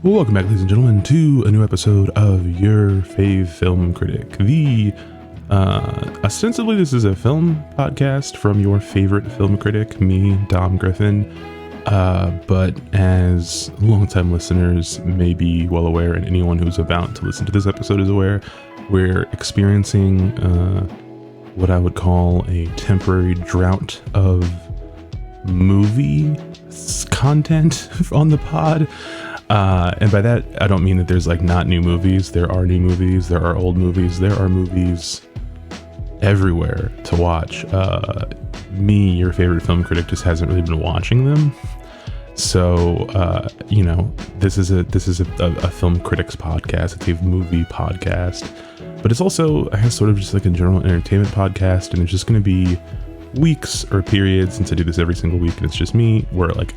Well, welcome back, ladies and gentlemen, to a new episode of Your Fave Film Critic. Ostensibly, this is a film podcast from your favorite film critic, me, Dom Griffin. But as longtime listeners may be well aware, and anyone who's about to listen to this episode is aware, we're experiencing what I would call a temporary drought of movie content on the pod. And by that, I don't mean that there's like not new movies. There are new movies. There are old movies. There are movies everywhere to watch. Me, your favorite film critic, just hasn't really been watching them. So, this is a film critics podcast. It's a movie podcast, but it's also, I guess, sort of just like a general entertainment podcast. And there's just going to be weeks or periods, since I do this every single week, and it's just me, where like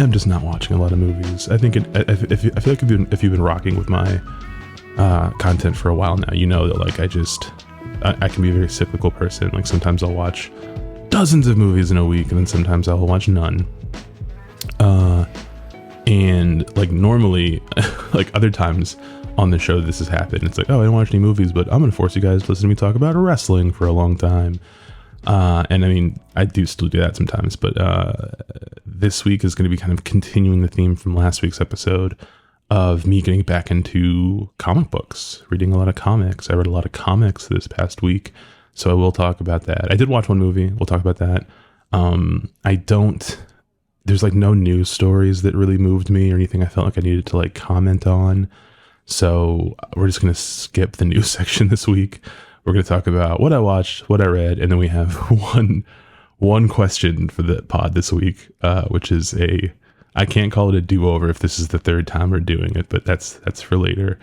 I'm just not watching a lot of movies. I think I feel like if you've been rocking with my content for a while now, you know that like I can be a very cyclical person. Like sometimes I'll watch dozens of movies in a week, and then sometimes I'll watch none. And like normally, like other times on the show this has happened. It's like, oh, I don't watch any movies, but I'm gonna force you guys to listen to me talk about wrestling for a long time. And I mean, I do still do that sometimes, but this week is going to be kind of continuing the theme from last week's episode of me getting back into comic books, reading a lot of comics. I read a lot of comics this past week, so I will talk about that. I did watch one movie. We'll talk about that. There's like no news stories that really moved me or anything I felt like I needed to like comment on. So we're just going to skip the news section this week. We're going to talk about what I watched, what I read, and then we have one question for the pod this week, which is I can't call it a do-over if this is the third time we're doing it, but that's for later.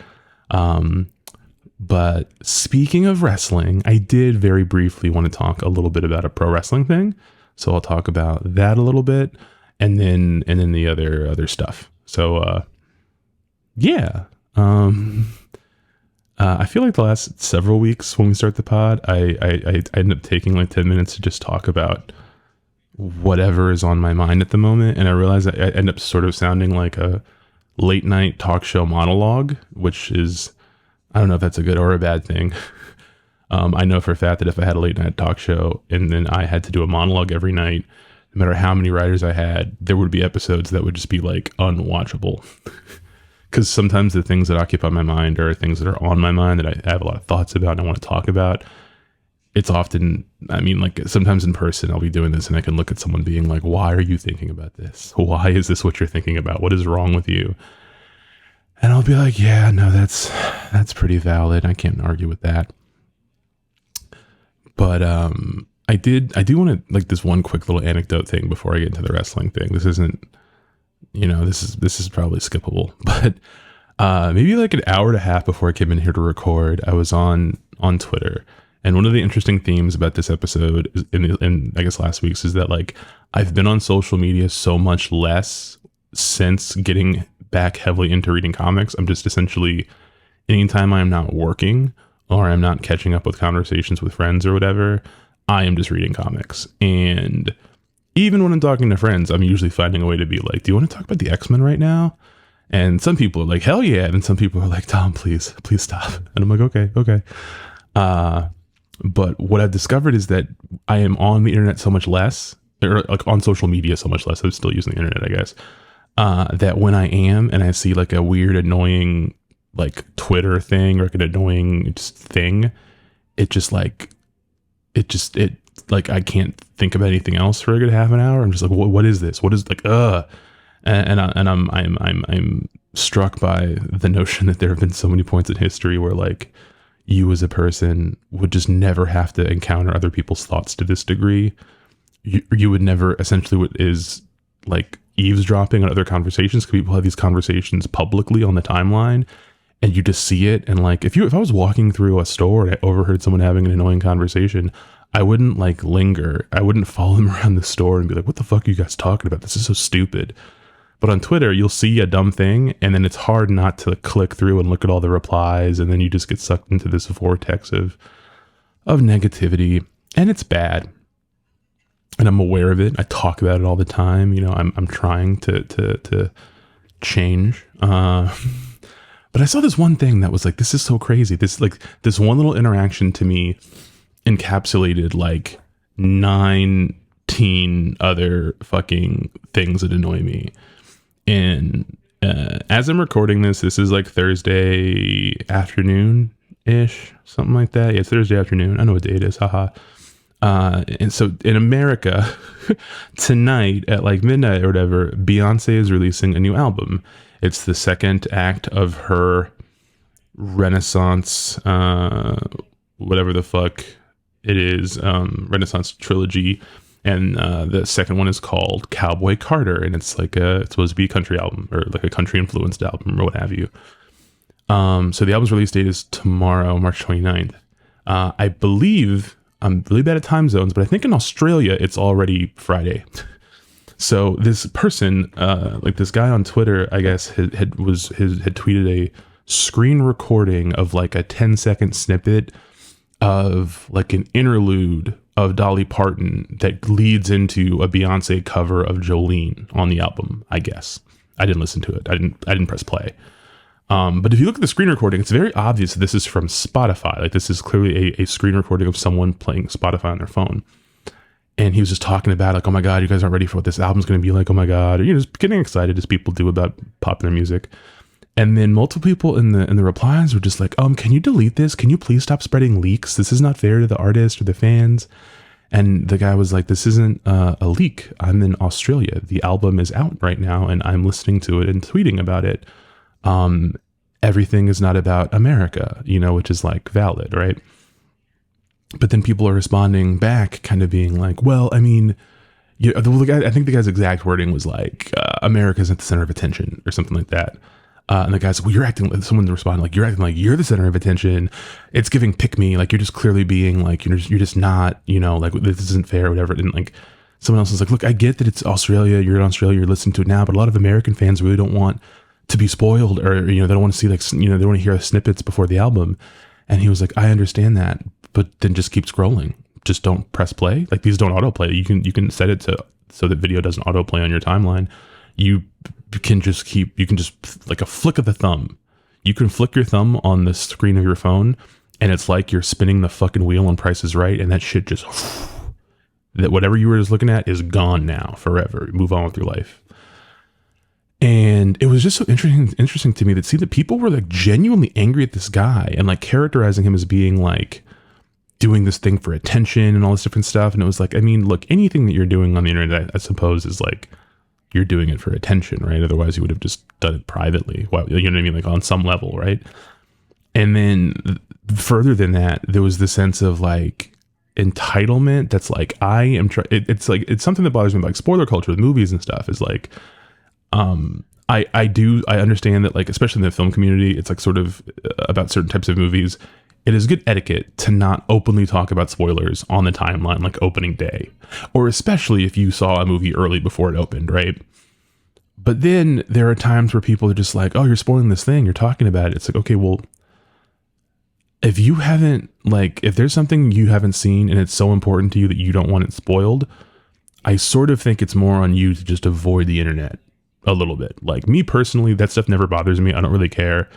But speaking of wrestling, I did very briefly want to talk a little bit about a pro wrestling thing. So I'll talk about that a little bit, and then the other stuff. So yeah. I feel like the last several weeks when we start the pod, I end up taking like 10 minutes to just talk about whatever is on my mind at the moment. And I realize I end up sort of sounding like a late night talk show monologue, which is, I don't know if that's a good or a bad thing. I know for a fact that if I had a late night talk show and then I had to do a monologue every night, no matter how many writers I had, there would be episodes that would just be like unwatchable. Because sometimes the things that occupy my mind are things that are on my mind that I have a lot of thoughts about and I want to talk about. It's often, I mean, like sometimes in person, I'll be doing this and I can look at someone being like, why are you thinking about this? Why is this what you're thinking about? What is wrong with you? And I'll be like, yeah, no, that's pretty valid. I can't argue with that. But I do want to, like, this one quick little anecdote thing before I get into the wrestling thing. This isn't, this is probably skippable, but maybe like an hour and a half before I came in here to record, I was on Twitter. And one of the interesting themes about this episode is in I guess last week's is that like I've been on social media so much less since getting back heavily into reading comics. I'm just essentially, anytime I'm not working or I'm not catching up with conversations with friends or whatever, I am just reading comics. And even when I'm talking to friends, I'm usually finding a way to be like, do you want to talk about the X-Men right now? And some people are like, hell yeah. And some people are like, Tom, please stop. And I'm like, okay. But what I've discovered is that I am on the internet so much less, or like on social media so much less. I'm still using the internet, I guess. That when I am and I see like a weird, annoying like Twitter thing or like an annoying just thing, it like I can't think about anything else for a good half an hour. I'm just like, what is this? What is like, and I'm struck by the notion that there have been so many points in history where like you as a person would just never have to encounter other people's thoughts to this degree. You would never, essentially what is like eavesdropping on other conversations, because people have these conversations publicly on the timeline and you just see it. And like, if I was walking through a store and I overheard someone having an annoying conversation, I wouldn't like linger. I wouldn't follow them around the store and be like, what the fuck are you guys talking about? This is so stupid. But on Twitter, you'll see a dumb thing and then it's hard not to click through and look at all the replies. And then you just get sucked into this vortex of negativity, and it's bad. And I'm aware of it. I talk about it all the time. I'm trying to change. But I saw this one thing that was like, this is so crazy. This one little interaction to me encapsulated like 19 other fucking things that annoy me. And as I'm recording this is like Thursday afternoon ish, something like that. Yeah, it's Thursday afternoon. I know what day it is. Haha. And so in America tonight at like midnight or whatever, Beyonce is releasing a new album. It's the second act of her Renaissance, whatever the fuck it is, Renaissance trilogy. And the second one is called Cowboy Carter, and it's like it's supposed to be a country album, or like a country influenced album, or what have you. So the album's release date is tomorrow, March 29th. I believe, I'm really bad at time zones, but I think in Australia it's already Friday. So this person, like this guy on Twitter, I guess had tweeted a screen recording of like a 10-second snippet of like an interlude of Dolly Parton that leads into a Beyonce cover of Jolene on the album. I guess I didn't listen to it. I didn't press play. But if you look at the screen recording, it's very obvious that this is from Spotify. Like this is clearly a screen recording of someone playing Spotify on their phone. And he was just talking about like, oh my God, you guys aren't ready for what this album's going to be like. Oh my God. Or, just getting excited as people do about popular music. And then multiple people in the replies were just like, can you delete this? Can you please stop spreading leaks? This is not fair to the artist or the fans. And the guy was like, this isn't a leak. I'm in Australia. The album is out right now and I'm listening to it and tweeting about it. Everything is not about America, which is like valid, right? But then people are responding back kind of being like, well, I mean, the guy, I think the guy's exact wording was like, America's at the center of attention or something like that. And the guy's like, well, you're acting like, someone responded like, you're acting like you're the center of attention. It's giving pick me. Like, you're just clearly being like, you're just not, like this isn't fair or whatever. And like someone else is like, look, I get that it's Australia. You're in Australia. You're listening to it now. But a lot of American fans really don't want to be spoiled or, they don't want to see like, they want to hear snippets before the album. And he was like, I understand that, but then just keep scrolling. Just don't press play. Like these don't autoplay. You can set it so that video doesn't autoplay on your timeline. You can just like a flick of the thumb. You can flick your thumb on the screen of your phone and it's like you're spinning the fucking wheel on Price is Right. And that shit just, that whatever you were just looking at is gone now forever. Move on with your life. And it was just so interesting to me that people were like genuinely angry at this guy and like characterizing him as being like doing this thing for attention and all this different stuff. And it was like, I mean, look, anything that you're doing on the internet, I suppose is like, you're doing it for attention, right? Otherwise you would have just done it privately. Well, you know what I mean? Like on some level, right? And then further than that, there was the sense of like entitlement. That's like, it's like, it's something that bothers me about like spoiler culture with movies and stuff is like, I understand that like, especially in the film community, it's like sort of about certain types of movies. It is good etiquette to not openly talk about spoilers on the timeline, like opening day, or especially if you saw a movie early before it opened, right? But then there are times where people are just like, oh, you're spoiling this thing, you're talking about it. It's like, okay, well, if there's something you haven't seen and it's so important to you that you don't want it spoiled, I sort of think it's more on you to just avoid the internet a little bit. Like me personally, that stuff never bothers me. I don't really care.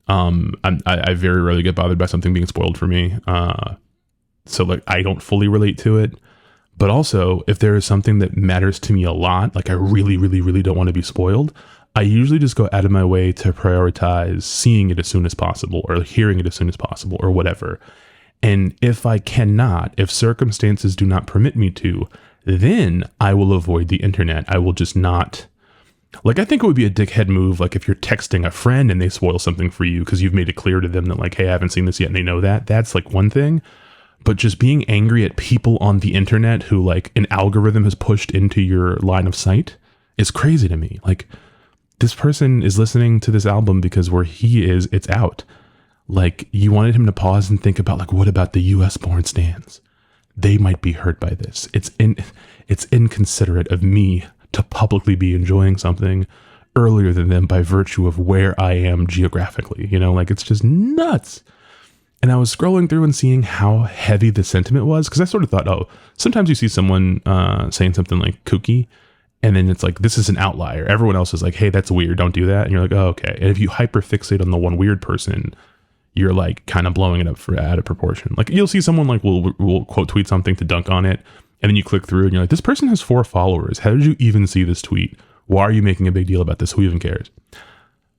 I very rarely get bothered by something being spoiled for me. So like I don't fully relate to it, but also if there is something that matters to me a lot, like I really, really, really don't want to be spoiled, I usually just go out of my way to prioritize seeing it as soon as possible or hearing it as soon as possible or whatever. And if I cannot, if circumstances do not permit me to, then I will avoid the internet. I will just not. Like, I think it would be a dickhead move, like, if you're texting a friend and they spoil something for you because you've made it clear to them that, like, hey, I haven't seen this yet, and they know that. That's, like, one thing. But just being angry at people on the internet who, like, an algorithm has pushed into your line of sight is crazy to me. Like, this person is listening to this album because where he is, it's out. Like, you wanted him to pause and think about, like, what about the US-born stans? They might be hurt by this. It's inconsiderate of me to publicly be enjoying something earlier than them by virtue of where I am geographically, like it's just nuts. And I was scrolling through and seeing how heavy the sentiment was, because I sort of thought, oh, sometimes you see someone saying something like kooky And then it's like, this is an outlier. Everyone else is like, hey, that's weird. Don't do that. And you're like, oh, okay. And if you hyperfixate on the one weird person, you're like kind of blowing it up for out of proportion. Like you'll see someone like will quote tweet something to dunk on it. And then you click through and you're like, this person has 4 followers. How did you even see this tweet? Why are you making a big deal about this? Who even cares?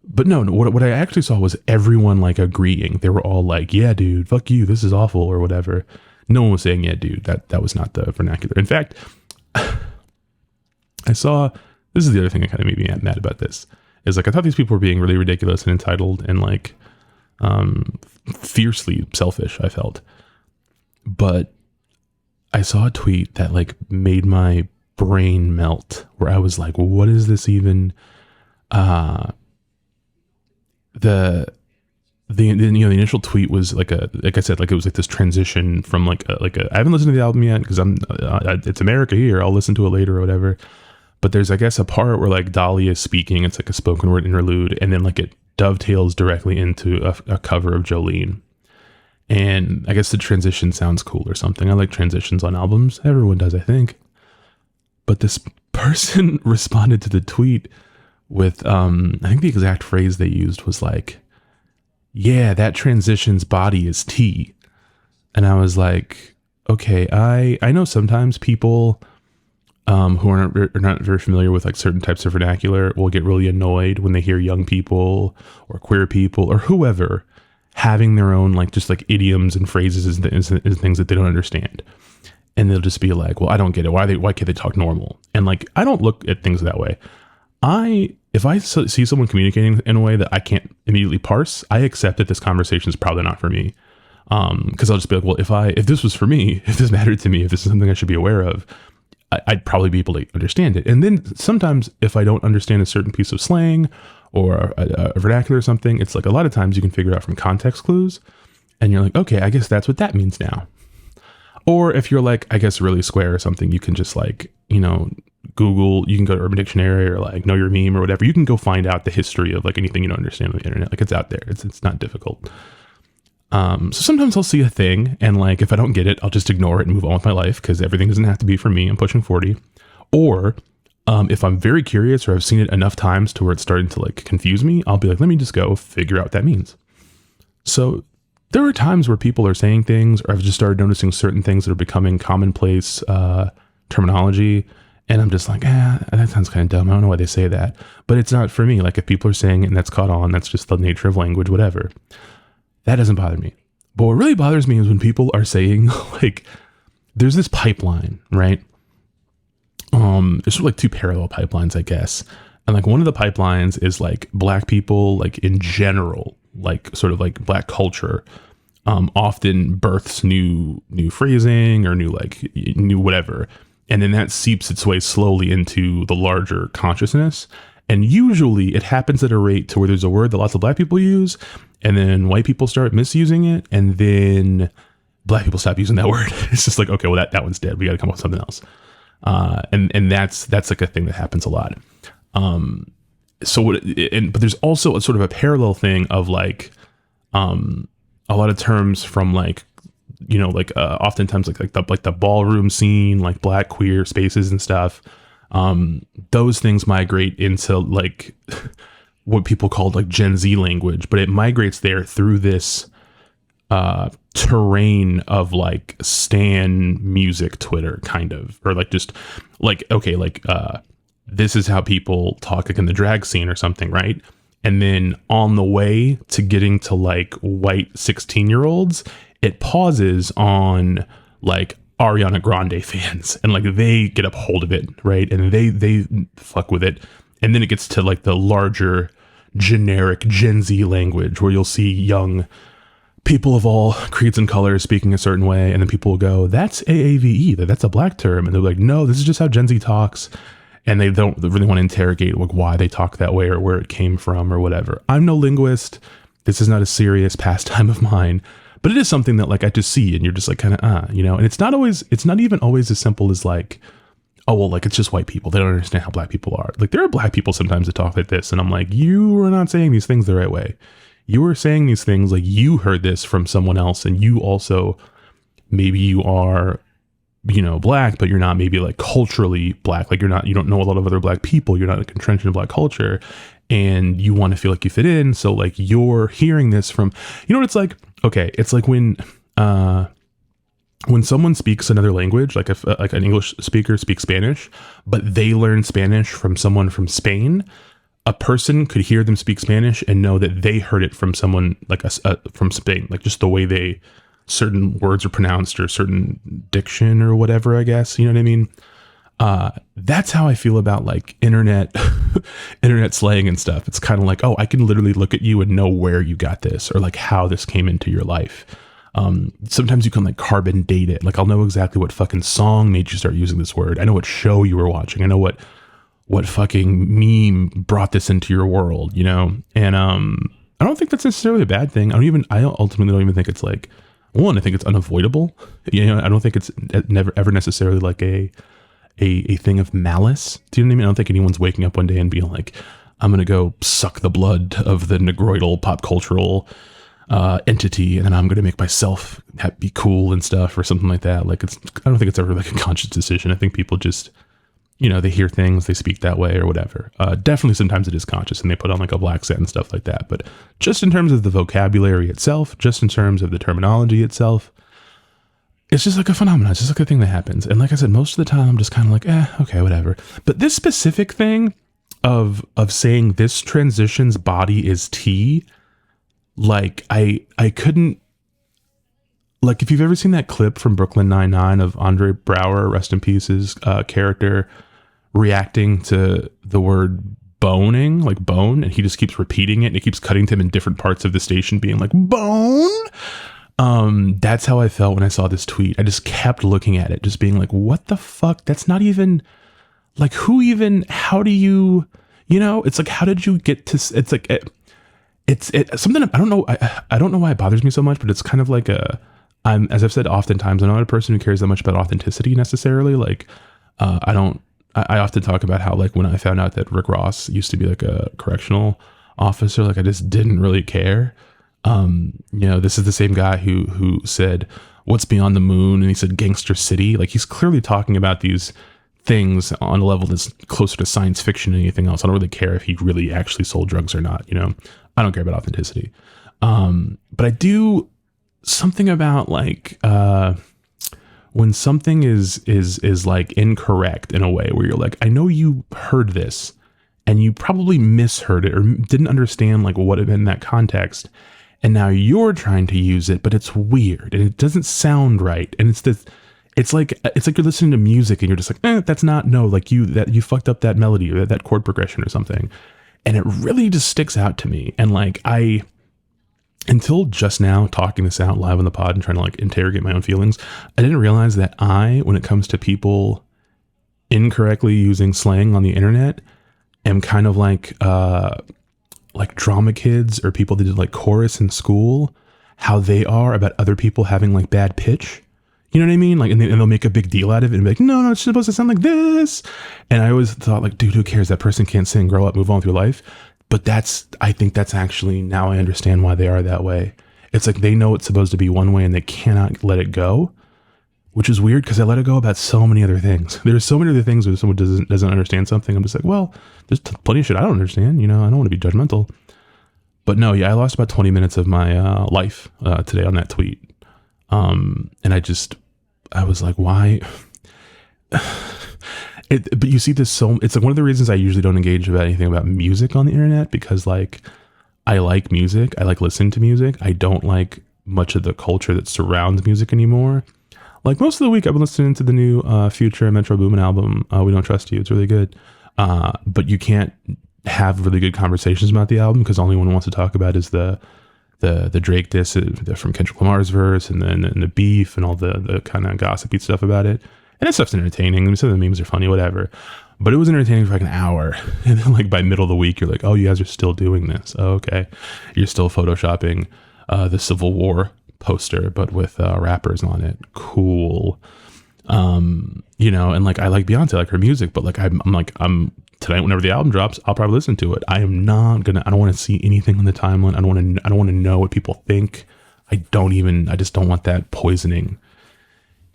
But no, what I actually saw was everyone like agreeing. They were all like, yeah, dude, fuck you. This is awful or whatever. No one was saying, yeah, dude, that was not the vernacular. In fact, I saw, this is the other thing that kind of made me mad about this, is like, I thought these people were being really ridiculous and entitled and like fiercely selfish, I felt. But I saw a tweet that like made my brain melt, where I was like, what is this even? The initial tweet was like I said, like it was like this transition from like I haven't listened to the album yet because it's America here. I'll listen to it later or whatever. But there's, I guess, a part where like Dolly is speaking. It's like a spoken word interlude, and then like it dovetails directly into a cover of Jolene. And I guess the transition sounds cool or something. I like transitions on albums. Everyone does, I think. But this person responded to the tweet with, I think the exact phrase they used was like, yeah, that transition's body is tea. And I was like, okay, I know sometimes people who are not very familiar with like certain types of vernacular will get really annoyed when they hear young people or queer people or whoever having their own like just like idioms and phrases and things that they don't understand. And they'll just be like, well, I don't get it. Why can't they talk normal? And like, I don't look at things that way. If I see someone communicating in a way that I can't immediately parse, I accept that this conversation is probably not for me. Because I'll just be like, well, if this was for me, if this mattered to me, if this is something I should be aware of, I'd probably be able to understand it. And then sometimes if I don't understand a certain piece of slang or a vernacular or something, it's like a lot of times you can figure it out from context clues. And you're like, okay, I guess that's what that means now. Or if you're like, I guess, really square or something, you can just like, Google, you can go to Urban Dictionary or like Know Your Meme or whatever. You can go find out the history of like anything you don't understand on the internet. Like it's out there. It's not difficult. So sometimes I'll see a thing and like, if I don't get it, I'll just ignore it and move on with my life because everything doesn't have to be for me. I'm pushing 40. Or if I'm very curious or I've seen it enough times to where it's starting to like confuse me, I'll be like, let me just go figure out what that means. So there are times where people are saying things, or I've just started noticing certain things that are becoming commonplace terminology. And I'm just like, that sounds kind of dumb. I don't know why they say that. But it's not for me. Like if people are saying it and that's caught on, that's just the nature of language, whatever. That doesn't bother me. But what really bothers me is when people are saying like, there's this pipeline, right? There's sort of like 2 parallel pipelines, I guess. And like one of the pipelines is like black people, like in general, like sort of like black culture, often births new phrasing or new whatever. And then that seeps its way slowly into the larger consciousness. And usually it happens at a rate to where there's a word that lots of black people use, and then white people start misusing it, and then black people stop using that word. It's just like, okay, well that one's dead. We got to come up with something else. And that's like a thing that happens a lot. But there's also a sort of a parallel thing of like, a lot of terms from like, oftentimes like the ballroom scene, like black queer spaces and stuff. Those things migrate into like what people call like Gen Z language, but it migrates there through this terrain of like stan music Twitter kind of, or like just like, okay, like this is how people talk like in the drag scene or something, right? And then on the way to getting to like white 16-year-olds, it pauses on like Ariana Grande fans, and like they get a hold of it, right? And they fuck with it. And then it gets to like the larger generic Gen Z language where you'll see young people of all creeds and colors speaking a certain way. And then people will go, that's AAVE, that's a black term. And they're like, no, this is just how Gen Z talks. And they don't really want to interrogate like why they talk that way or where it came from or whatever. I'm no linguist. This is not a serious pastime of mine. But it is something that like I just see and you're just like kind of, and it's not even always as simple as like, oh, well, like it's just white people. They don't understand how black people are. Like there are black people sometimes that talk like this. And I'm like, you are not saying these things the right way. You are saying these things like you heard this from someone else. And you also, maybe you are black, but you're not maybe like culturally black. Like you don't know a lot of other black people. You're not like entrenched in black culture, and you want to feel like you fit in. So like you're hearing this from, what it's like? Okay. It's like when someone speaks another language, like if like an English speaker speaks Spanish, but they learn Spanish from someone from Spain, a person could hear them speak Spanish and know that they heard it from someone like from Spain, like just the way certain words are pronounced or certain diction or whatever, I guess, you know what I mean? That's how I feel about like internet slang and stuff. It's kind of like, oh, I can literally look at you and know where you got this or like how this came into your life. Sometimes you can like carbon date it. Like I'll know exactly what fucking song made you start using this word. I know what show you were watching. I know what fucking meme brought this into your world, And I don't think that's necessarily a bad thing. I ultimately don't even think it's like, one, I think it's unavoidable. I don't think it's never ever necessarily like a thing of malice. Do you know what I mean? I don't think anyone's waking up one day and being like, I'm gonna go suck the blood of the negroidal pop cultural entity, and then I'm gonna make myself be cool and stuff or something like that. Like I don't think it's ever like a conscious decision. I think people just, they hear things, they speak that way or whatever. Definitely sometimes it is conscious and they put on like a black accent and stuff like that. But just in terms of the vocabulary itself, just in terms of the terminology itself, it's just like a phenomenon. It's just like a thing that happens. And like I said, most of the time I'm just kind of like, okay, whatever. But this specific thing of saying this transition's body is T, like I couldn't, like if you've ever seen that clip from Brooklyn Nine-Nine of Andre Braugher, rest in peace, his character reacting to the word boning, like bone, and he just keeps repeating it and it keeps cutting to him in different parts of the station being like bone. That's how I felt when I saw this tweet. I just kept looking at it, just being like, what the fuck? That's not even like, how do you, it's like, how did you get to, it's like, it's something, I don't know. I don't know why it bothers me so much, but it's kind of like as I've said oftentimes, I'm not a person who cares that much about authenticity necessarily. Like, I often talk about how like when I found out that Rick Ross used to be like a correctional officer, like I just didn't really care. This is the same guy who said, "What's beyond the moon?" and he said Gangster City. Like he's clearly talking about these things on a level that's closer to science fiction than anything else. I don't really care if he really actually sold drugs or not. I don't care about authenticity. But I do something about like, when something is like incorrect in a way where you're like, I know you heard this and you probably misheard it or didn't understand like what it meant in that context. And now you're trying to use it, but it's weird and it doesn't sound right. And it's like you're listening to music and you're just like, that's not, no, like you fucked up that melody or that chord progression or something. And it really just sticks out to me. And like, until just now talking this out live on the pod and trying to like interrogate my own feelings, I didn't realize that when it comes to people incorrectly using slang on the internet, am kind of like drama kids or people that did like chorus in school, how they are about other people having like bad pitch. You know what I mean? Like, and they'll make a big deal out of it and be like, no, it's supposed to sound like this. And I always thought like, dude, who cares? That person can't sing, grow up, move on with your life. But I think that's actually, now I understand why they are that way. It's like, they know it's supposed to be one way and they cannot let it go, which is weird because I let it go about so many other things. There's so many other things where someone doesn't understand something. I'm just like, well, there's plenty of shit I don't understand. I don't want to be judgmental. But no, yeah, I lost about 20 minutes of my life today on that tweet. And I was like, why? But you see this it's like one of the reasons I usually don't engage about anything about music on the internet, because like, I like music. I like listening to music. I don't like much of the culture that surrounds music anymore. Like most of the week I've been listening to the new Future and Metro Boomin album. We Don't Trust You. It's really good. But you can't have really good conversations about the album because all anyone wants to talk about is the Drake diss from Kendrick Lamar's verse and then the beef and all the kind of gossipy stuff about it. And that stuff's entertaining. Some of the memes are funny, whatever. But it was entertaining for like an hour. And then like by middle of the week, you're like, oh, you guys are still doing this. Oh, okay. You're still photoshopping the Civil War poster, but with rappers on it. Cool. And like I like Beyonce, I like her music, but like I'm tonight, whenever the album drops, I'll probably listen to it. I don't want to see anything on the timeline. I don't want to know what people think. I just don't want that poisoning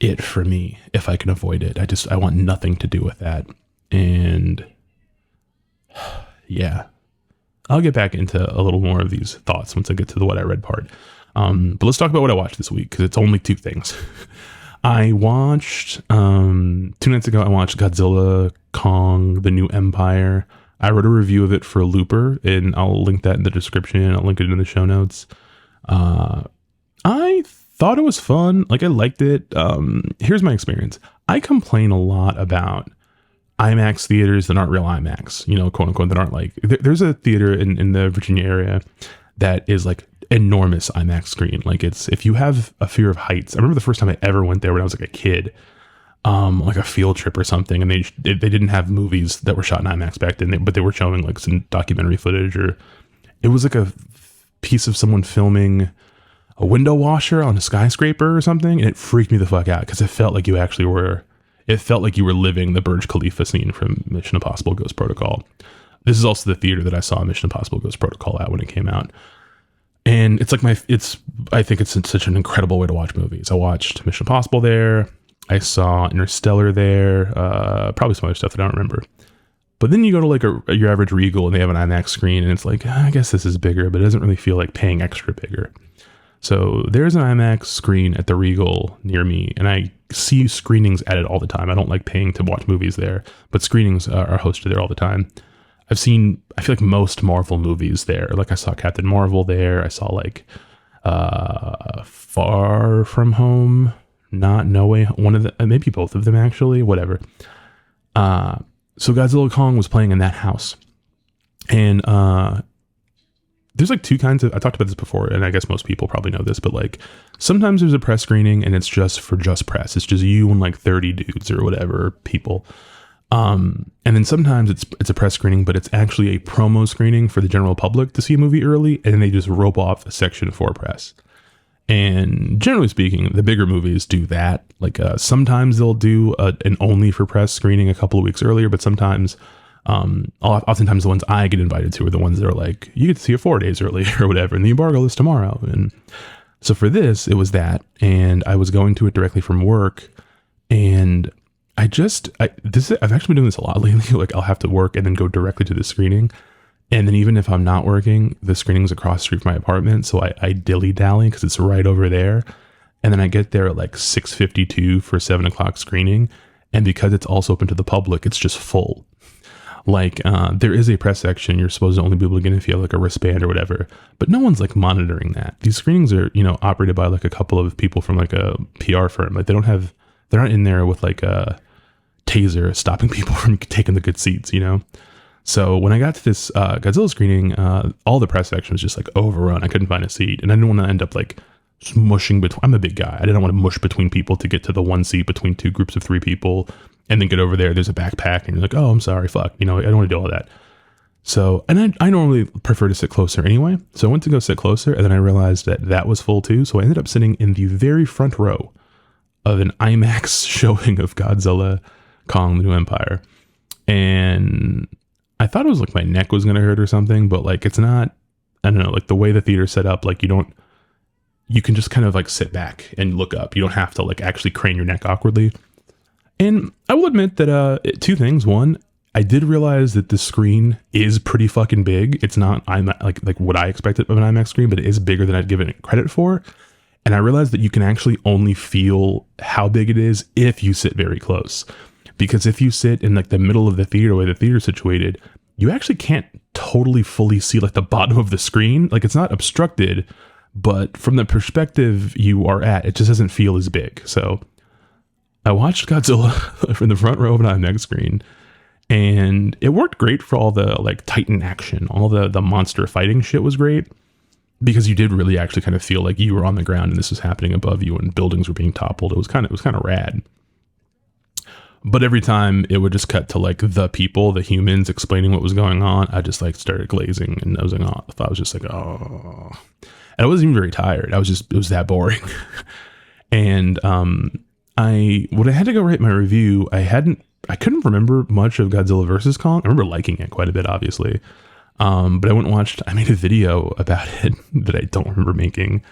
it for me if I can avoid it. I want nothing to do with that. And yeah, I'll get back into a little more of these thoughts once I get to the what I read part. But let's talk about what I watched this week, because it's only two things. I watched 2 nights ago. I watched Godzilla, Kong, The New Empire. I wrote a review of it for Looper, and I'll link that in the description. I'll link it in the show notes. I thought it was fun. Like, I liked it. Here's my experience. I complain a lot about IMAX theaters that aren't real IMAX, you know, quote unquote, that aren't like, there's a theater in the Virginia area that is like enormous IMAX screen. Like, it's, if you have a fear of heights, I remember the first time I ever went there when I was like a kid, like a field trip or something, and they didn't have movies that were shot in IMAX back then, but they were showing like some documentary footage, or it was like a piece of someone filming a window washer on a skyscraper or something, and it freaked me the fuck out because it felt like you were living the Burj Khalifa scene from Mission Impossible Ghost Protocol. This is also the theater that I saw Mission Impossible Ghost Protocol at when it came out. And it's like I think it's such an incredible way to watch movies. I watched Mission Impossible there. I saw Interstellar there. Probably some other stuff that I don't remember. But then you go to like your average Regal and they have an IMAX screen, and it's like, I guess this is bigger, but it doesn't really feel like paying extra bigger. So there's an IMAX screen at the Regal near me, and I see screenings at it all the time. I don't like paying to watch movies there, but screenings are hosted there all the time. I feel like most Marvel movies there. Like, I saw Captain Marvel there. I saw like Far From Home, Not No Way, one of the, maybe both of them actually, whatever. So Godzilla Kong was playing in that house, and there's like two kinds of, I talked about this before, and I guess most people probably know this, but like sometimes there's a press screening and it's just for just press. It's just you and like 30 dudes or whatever people. And then sometimes it's a press screening, but it's actually a promo screening for the general public to see a movie early, and then they just rope off a section for press. And generally speaking, the bigger movies do that. Like sometimes they'll do an only for press screening a couple of weeks earlier, but sometimes oftentimes the ones I get invited to are the ones that are like, you get to see it 4 days early or whatever, and the embargo is tomorrow. And so for this, it was that, and I was going to it directly from work, and I've actually been doing this a lot lately. Like, I'll have to work and then go directly to the screening, and then even if I'm not working, the screening's across the street from my apartment, so I dilly-dally because it's right over there, and then I get there at like 6:52 for 7 o'clock screening, and because it's also open to the public, it's just full. Like, there is a press section you're supposed to only be able to get if you have like a wristband or whatever, but no one's like monitoring that. These screenings are, you know, operated by like a couple of people from like a PR firm. Like, they're not in there with like a taser stopping people from taking the good seats, you know? So when I got to this Godzilla screening, all the press section was just like overrun. I couldn't find a seat, and I didn't want to end up like smushing between, I'm a big guy. I didn't want to mush between people to get to the one seat between two groups of 3 people, and then get over there's a backpack, and you're like, oh, I'm sorry, fuck. You know, I don't want to do all that. So, and I normally prefer to sit closer anyway. So I went to go sit closer, and then I realized that was full too. So I ended up sitting in the very front row of an IMAX showing of Godzilla, Kong, The New Empire. And I thought it was like my neck was going to hurt or something, but like, it's not, I don't know, like the way the theater's set up, like you can just kind of like sit back and look up. You don't have to like actually crane your neck awkwardly. And I will admit that 2 things. One, I did realize that the screen is pretty fucking big. It's not like what I expected of an IMAX screen, but it is bigger than I'd given it credit for. And I realized that you can actually only feel how big it is if you sit very close. Because if you sit in like the middle of the theater, where the theater's situated, you actually can't totally fully see like the bottom of the screen. Like, it's not obstructed, but from the perspective you are at, it just doesn't feel as big. So I watched Godzilla from the front row of an IMAX screen, and it worked great for all the like Titan action. All the monster fighting shit was great, because you did really actually kind of feel like you were on the ground and this was happening above you, and buildings were being toppled. It was kind of rad. But every time it would just cut to like the people, the humans explaining what was going on, I just like started glazing and nosing off. I was just like, oh, and I wasn't even very tired. It was that boring. And when I had to go write my review, I couldn't remember much of Godzilla vs. Kong. I remember liking it quite a bit, obviously. But I made a video about it that I don't remember making.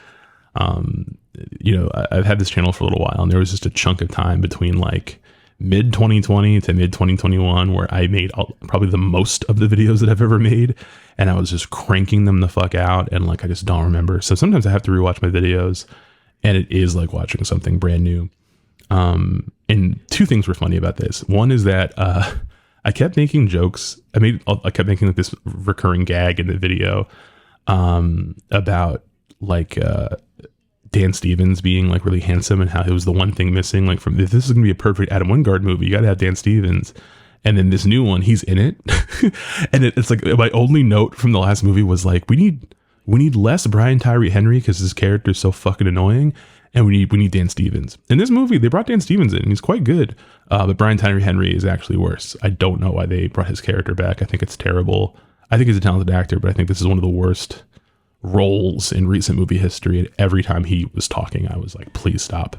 I've had this channel for a little while, and there was just a chunk of time between like mid 2020 to mid 2021 where I made probably the most of the videos that I've ever made, and I was just cranking them the fuck out, and like I just don't remember. So sometimes I have to rewatch my videos, and it is like watching something brand new. And two things were funny about this. One is that I kept making jokes. I kept making like this recurring gag in the video about like Dan Stevens being like really handsome and how it was the one thing missing. Like, from if this is gonna be a perfect Adam Wingard movie, you gotta have Dan Stevens. And then this new one, he's in it. And it's like my only note from the last movie was like, we need less Brian Tyree Henry because his character is so fucking annoying, and we need Dan Stevens. In this movie, they brought Dan Stevens in, and he's quite good. But Brian Tyree Henry is actually worse. I don't know why they brought his character back. I think it's terrible. I think he's a talented actor, but I think this is one of the worst roles in recent movie history. And every time he was talking, I was like, please stop.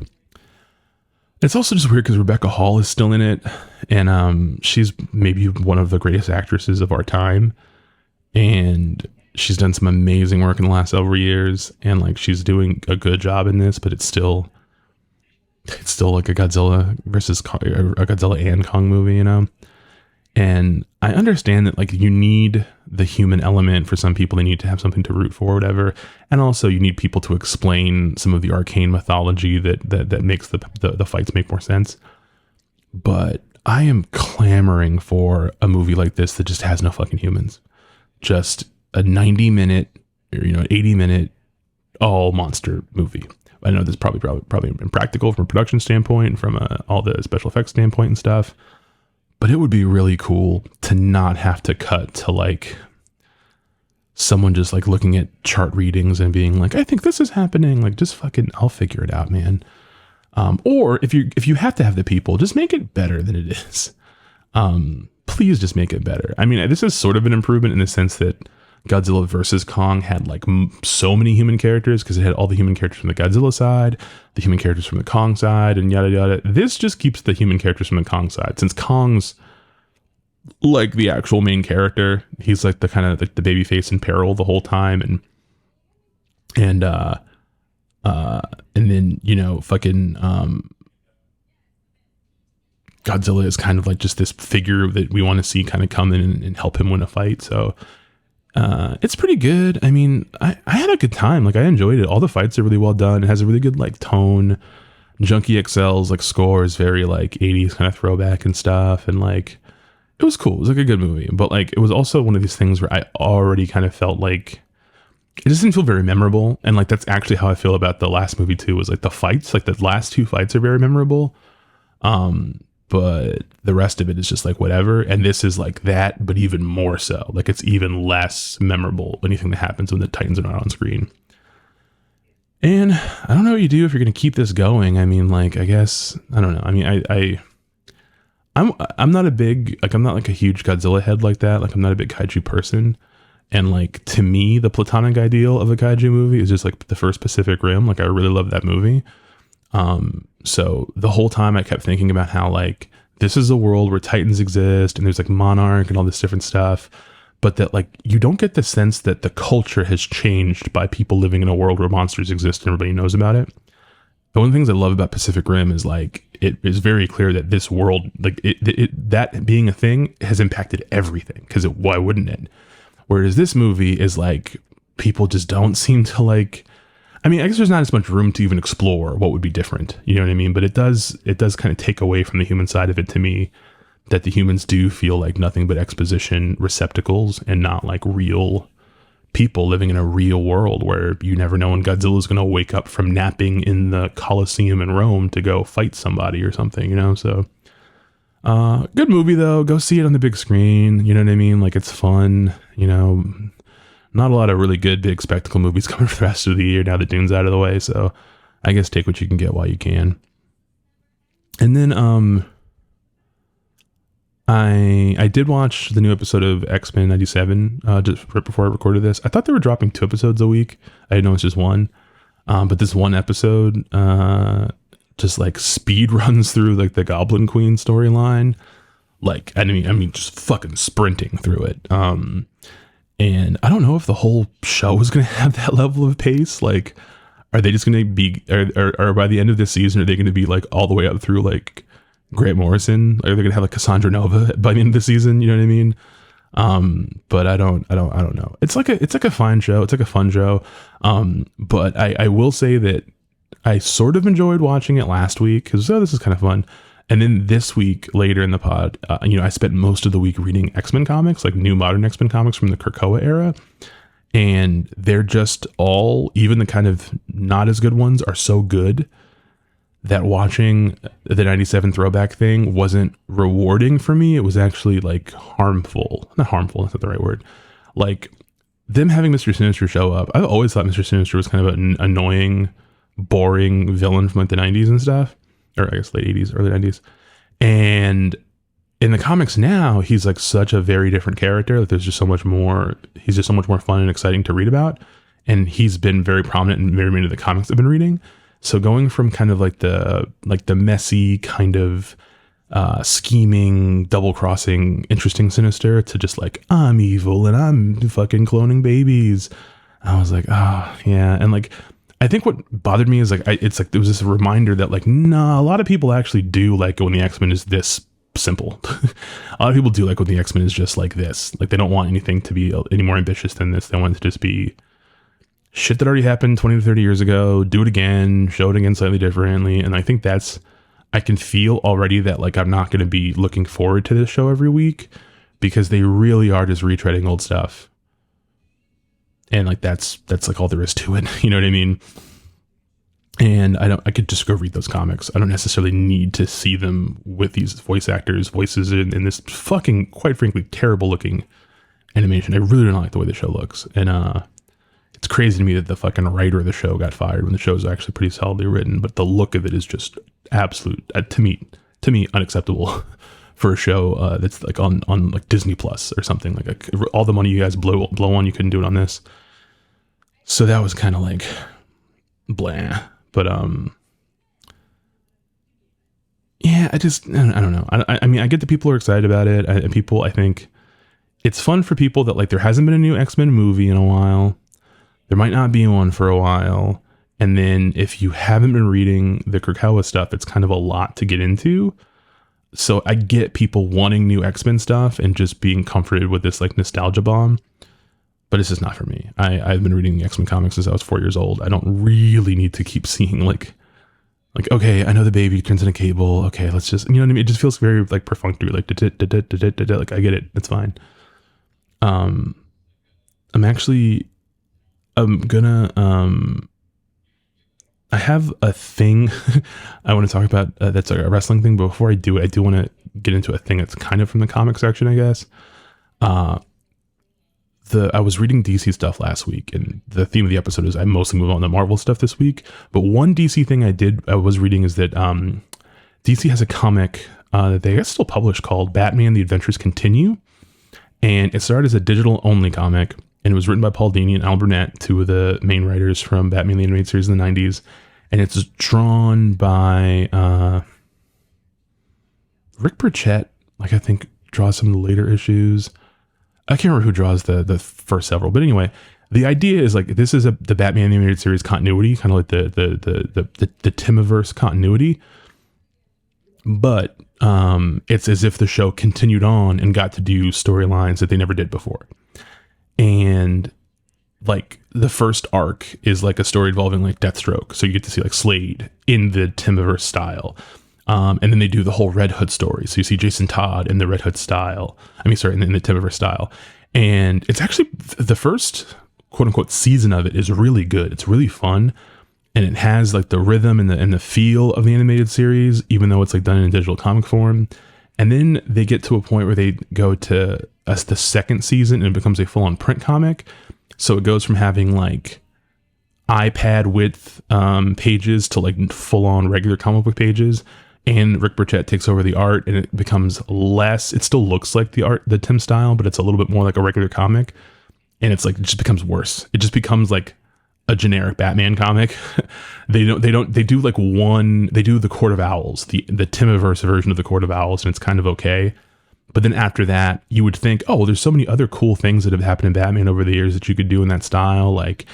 It's also just weird because Rebecca Hall is still in it, and she's maybe one of the greatest actresses of our time, and she's done some amazing work in the last several years, and like she's doing a good job in this, but it's still like a Godzilla and Kong movie, you know? And I understand that like you need the human element. For some people, they need to have something to root for or whatever. And also you need people to explain some of the arcane mythology that makes the fights make more sense. But I am clamoring for a movie like this that just has no fucking humans. Just a 90-minute, 80-minute all monster movie. I know this is probably impractical from a production standpoint and from all the special effects standpoint and stuff. But it would be really cool to not have to cut to like someone just like looking at chart readings and being like, I think this is happening. Like, just fucking, I'll figure it out, man. Or if you have to have the people, just make it better than it is. Please just make it better. I mean, this is sort of an improvement in the sense that Godzilla versus Kong had like so many human characters because it had all the human characters from the Godzilla side, the human characters from the Kong side, and yada yada. This just keeps the human characters from the Kong side, since Kong's like the actual main character. He's like the kind of like the baby face in peril the whole time, and then fucking Godzilla is kind of like just this figure that we want to see kind of come in and help him win a fight. So it's pretty good. I mean, I had a good time. Like, I enjoyed it. All the fights are really well done. It has a really good like tone. Junkie XL's like score is very like 80s kind of throwback and stuff. And like, it was cool. It was like a good movie. But like, it was also one of these things where I already kind of felt like it just didn't feel very memorable. And like, that's actually how I feel about the last movie too, was like the fights, like the last two fights are very memorable. But the rest of it is just like whatever. And this is like that, but even more so. Like, it's even less memorable, anything that happens when the Titans are not on screen. And I don't know what you do if you're going to keep this going. I mean, like, I guess, I don't know. I mean, I'm not a big, like, I'm not like a huge Godzilla head like that. Like, I'm not a big kaiju person. And like, to me, the platonic ideal of a kaiju movie is just like the first Pacific Rim. Like, I really love that movie. So the whole time I kept thinking about how like, this is a world where Titans exist and there's like Monarch and all this different stuff, but that like, you don't get the sense that the culture has changed by people living in a world where monsters exist and everybody knows about it. And one of the things I love about Pacific Rim is like, it is very clear that this world, like that being a thing has impacted everything, because why wouldn't it? Whereas this movie is like, people just don't seem to like, I mean, I guess there's not as much room to even explore what would be different. You know what I mean? But it does kind of take away from the human side of it to me, that the humans do feel like nothing but exposition receptacles and not like real people living in a real world where you never know when Godzilla is going to wake up from napping in the Colosseum in Rome to go fight somebody or something, you know? So, good movie though. Go see it on the big screen. You know what I mean? Like, it's fun, you know. Not a lot of really good big spectacle movies coming for the rest of the year now that Dune's out of the way, so I guess take what you can get while you can. And then I did watch the new episode of X-Men 97 just right before I recorded this. I thought they were dropping 2 episodes a week. I didn't know it's just one. But this one episode just like speed runs through like the Goblin Queen storyline. Like, I mean just fucking sprinting through it. And I don't know if the whole show is going to have that level of pace. Like, are they just going to be, or by the end of this season, are they going to be like all the way up through like Grant Morrison? Are they going to have like Cassandra Nova by the end of the season? You know what I mean? But I don't know. It's like a fine show. It's like a fun show. But I will say that I sort of enjoyed watching it last week because, this is kind of fun. And then this week, later in the pod, I spent most of the week reading X-Men comics, like new modern X-Men comics from the Krakoa era. And they're just all, even the kind of not as good ones, are so good that watching the 97 throwback thing wasn't rewarding for me. It was actually like harmful. Not harmful, that's not the right word. Like them having Mr. Sinister show up. I've always thought Mr. Sinister was kind of an annoying, boring villain from like the 90s and stuff. Or I guess late 80s, early 90s. And in the comics now, he's like such a very different character that there's just so much more, he's just so much more fun and exciting to read about. And he's been very prominent in very many of the comics I've been reading. So going from kind of like the messy kind of scheming, double-crossing, interesting Sinister to just like, I'm evil and I'm fucking cloning babies. I was like, yeah. And like, I think what bothered me is like, it's like, there was this reminder that like, nah, a lot of people actually do like when the X-Men is this simple. A lot of people do like when the X-Men is just like this. Like they don't want anything to be any more ambitious than this. They want it to just be shit that already happened 20 to 30 years ago, do it again, show it again slightly differently. And I think I can feel already that like I'm not going to be looking forward to this show every week because they really are just retreading old stuff. And like that's like all there is to it. You know what I mean? And I could just go read those comics. I don't necessarily need to see them with these voice actors' voices in this fucking, quite frankly, terrible looking animation. I really don't like the way the show looks. And it's crazy to me that the fucking writer of the show got fired when the show is actually pretty solidly written. But the look of it is just absolute, to me, unacceptable for a show that's like on like Disney Plus or something. Like all the money you guys blow on, you couldn't do it on this. So that was kind of like blah. But yeah, I don't know. I mean, I get that people are excited about it. I think it's fun for people that like there hasn't been a new X-Men movie in a while. There might not be one for a while. And then if you haven't been reading the Krakoa stuff, it's kind of a lot to get into. So I get people wanting new X-Men stuff and just being comforted with this like nostalgia bomb. But it's just not for me. I've been reading the X-Men comics since I was 4 years old. I don't really need to keep seeing like, okay, I know the baby turns into Cable. Okay, let's just, you know what I mean? It just feels very like perfunctory, like, like I get it. It's fine. I'm gonna, I have a thing I want to talk about that's a wrestling thing. But before I do it, I do want to get into a thing that's kind of from the comic section, I guess. I was reading DC stuff last week, and the theme of the episode is I mostly move on to Marvel stuff this week. But one DC thing I was reading is that DC has a comic that they still publish called Batman: The Adventures Continue, and it started as a digital only comic, and it was written by Paul Dini and Al Burnett, two of the main writers from Batman the Animated Series in the 90s, and it's drawn by Rick Burchett. Like I think draws some of the later issues. I can't remember who draws the first several, but anyway, the idea is like this is the Batman animated series continuity, kind of like the Timiverse continuity, but it's as if the show continued on and got to do storylines that they never did before. And like the first arc is like a story involving like Deathstroke, so you get to see like Slade in the Timiverse style. And then they do the whole Red Hood story. So you see Jason Todd in the Red Hood style. In the Timiverse style. And it's actually the first quote unquote season of it is really good. It's really fun. And it has like the rhythm and the feel of the animated series, even though it's like done in digital comic form. And then they get to a point where they go to the second season and it becomes a full on print comic. So it goes from having like iPad width pages to like full on regular comic book pages. And Rick Burchett takes over the art, and it becomes less. It still looks like the Tim style, but it's a little bit more like a regular comic. And it's like it just becomes worse. It just becomes like a generic Batman comic. They do the Court of Owls, the Timiverse version of the Court of Owls, and it's kind of okay. But then after that, you would think, oh, there's so many other cool things that have happened in Batman over the years that you could do in that style, like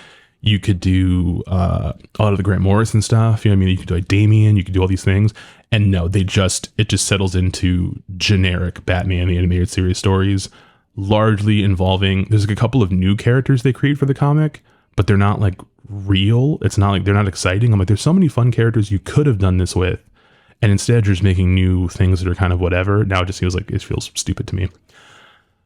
You could do a lot of the Grant Morrison stuff. You know what I mean? You could do like Damien. You could do all these things. And no, it just settles into generic Batman the Animated Series stories, largely involving, there's like a couple of new characters they create for the comic, but they're not like real. It's not like, they're not exciting. I'm like, there's so many fun characters you could have done this with. And instead you're just making new things that are kind of whatever. Now it just feels stupid to me.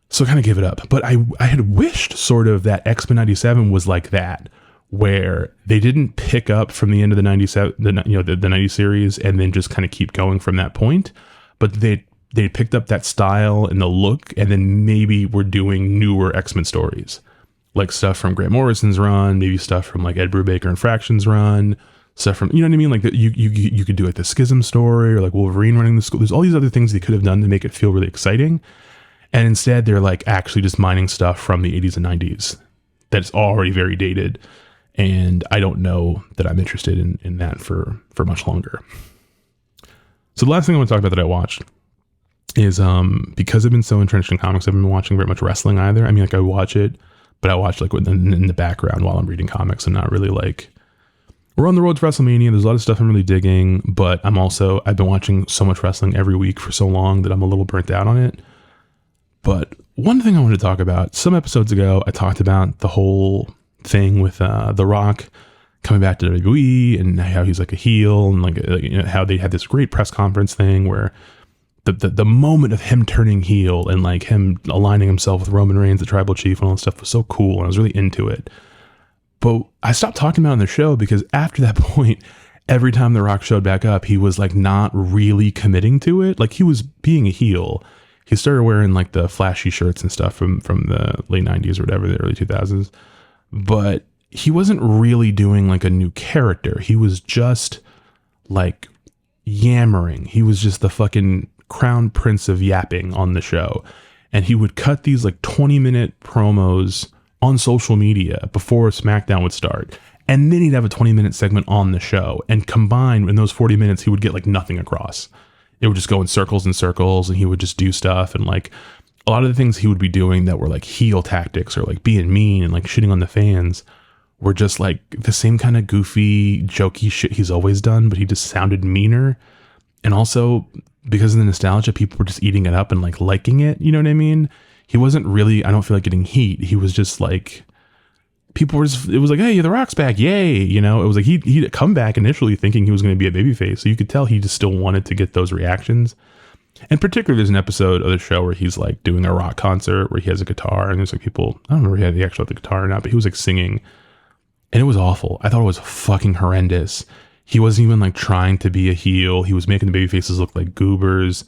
So I kind of gave it up. But I had wished sort of that X-Men 97 was like that, where they didn't pick up from the end of the 97, the 90 series and then just kind of keep going from that point. But they picked up that style and the look, and then maybe we're doing newer X-Men stories, like stuff from Grant Morrison's run, maybe stuff from like Ed Brubaker and Fraction's run, stuff from, you know what I mean? Like you could do like the Schism story, or like Wolverine running the school. There's all these other things they could have done to make it feel really exciting. And instead they're like actually just mining stuff from the 80s and 90s that's already very dated. And I don't know that I'm interested in that for much longer. So the last thing I want to talk about that I watched is because I've been so entrenched in comics, I haven't been watching very much wrestling either. I mean, like I watch it, but I watch like in the background while I'm reading comics. I'm not really like, we're on the road to WrestleMania. There's a lot of stuff I'm really digging, but I've been watching so much wrestling every week for so long that I'm a little burnt out on it. But one thing I wanted to talk about, some episodes ago, I talked about the whole thing with The Rock coming back to WWE and how he's like a heel, and like you know, how they had this great press conference thing where the moment of him turning heel and like him aligning himself with Roman Reigns, the tribal chief, and all that stuff was so cool, and I was really into it. But I stopped talking about it on the show because after that point, every time The Rock showed back up, he was like not really committing to it. Like he was being a heel. He started wearing like the flashy shirts and stuff from the late 90s or whatever, the early 2000s. But he wasn't really doing like a new character. He was just like yammering. He was just the fucking crown prince of yapping on the show. And he would cut these like 20-minute promos on social media before SmackDown would start. And then he'd have a 20-minute segment on the show. And combined in those 40 minutes, he would get like nothing across. It would just go in circles and circles, and he would just do stuff. And like a lot of the things he would be doing that were like heel tactics or like being mean and like shitting on the fans were just like the same kind of goofy, jokey shit he's always done, but he just sounded meaner. And also because of the nostalgia, people were just eating it up and like liking it. You know what I mean? He wasn't really, I don't feel like getting heat. He was just like, people were just, it was like, hey, The Rock's back, yay. You know, it was like he'd come back initially thinking he was going to be a babyface. So you could tell he just still wanted to get those reactions. And particularly there's an episode of the show where he's like doing a rock concert where he has a guitar, and there's like people, I don't remember if he actually had the guitar or not, but he was like singing, and it was awful. I thought it was fucking horrendous. He wasn't even like trying to be a heel. He was making the baby faces look like goobers.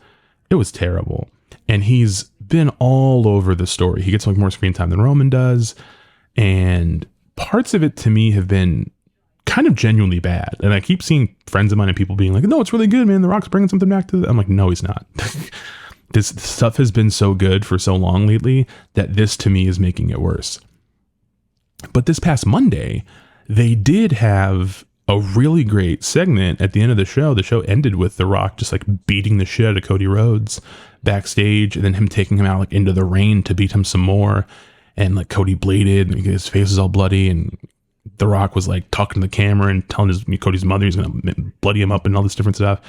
It was terrible. And he's been all over the story. He gets like more screen time than Roman does. And parts of it to me have been kind of genuinely bad. And I keep seeing friends of mine and people being like, no, it's really good, man. The Rock's bringing something back to I'm like, no, he's not. This stuff has been so good for so long lately that this to me is making it worse. But this past Monday, they did have a really great segment at the end of the show. The show ended with The Rock just like beating the shit out of Cody Rhodes backstage, and then him taking him out like into the rain to beat him some more. And like Cody bladed, and his face is all bloody, and The Rock was like talking to the camera and telling Cody's mother he's going to bloody him up and all this different stuff.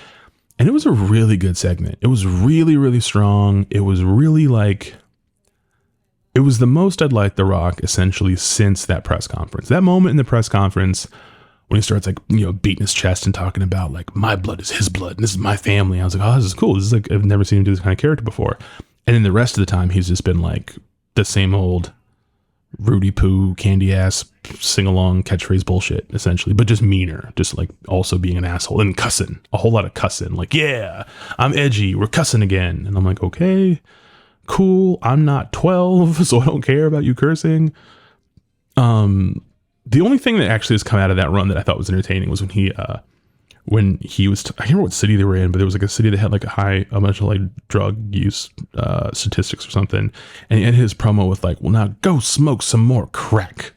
And it was a really good segment. It was really, really strong. It was really like, it was the most I'd liked The Rock essentially since that press conference. That moment in the press conference when he starts like, you know, beating his chest and talking about like, my blood is his blood and this is my family. I was like, oh, this is cool. This is like, I've never seen him do this kind of character before. And then the rest of the time, he's just been like the same old Rudy Poo, candy ass, sing along catchphrase bullshit, essentially, but just meaner, just like also being an asshole and cussing, a whole lot of cussing. Like, yeah, I'm edgy. We're cussing again. And I'm like, okay, cool. I'm not 12, so I don't care about you cursing. The only thing that actually has come out of that run that I thought was entertaining was when he was, I can't remember what city they were in, but there was like a city that had like a bunch of like drug use statistics or something. And he ended his promo with like, well, now go smoke some more crack.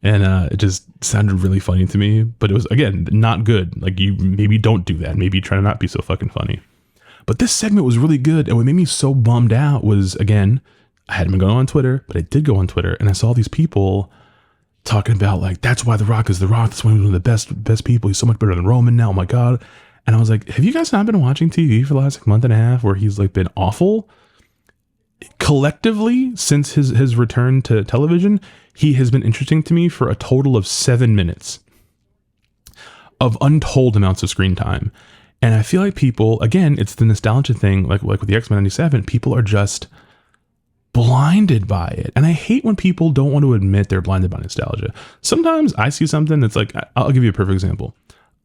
And it just sounded really funny to me, but it was, again, not good. Like, you maybe don't do that. Maybe try to not be so fucking funny. But this segment was really good. And what made me so bummed out was, again, I hadn't been going on Twitter, but I did go on Twitter, and I saw these people talking about like, that's why The Rock is The Rock. That's one of the best people. He's so much better than Roman now. Oh my God. And I was like, have you guys not been watching TV for the last like, month and a half where he's like been awful? Collectively, since his return to television, he has been interesting to me for a total of 7 minutes of untold amounts of screen time. And I feel like people, again, it's the nostalgia thing, like with the X-Men 97, people are just blinded by it. And I hate when people don't want to admit they're blinded by nostalgia. Sometimes I see something that's like, I'll give you a perfect example.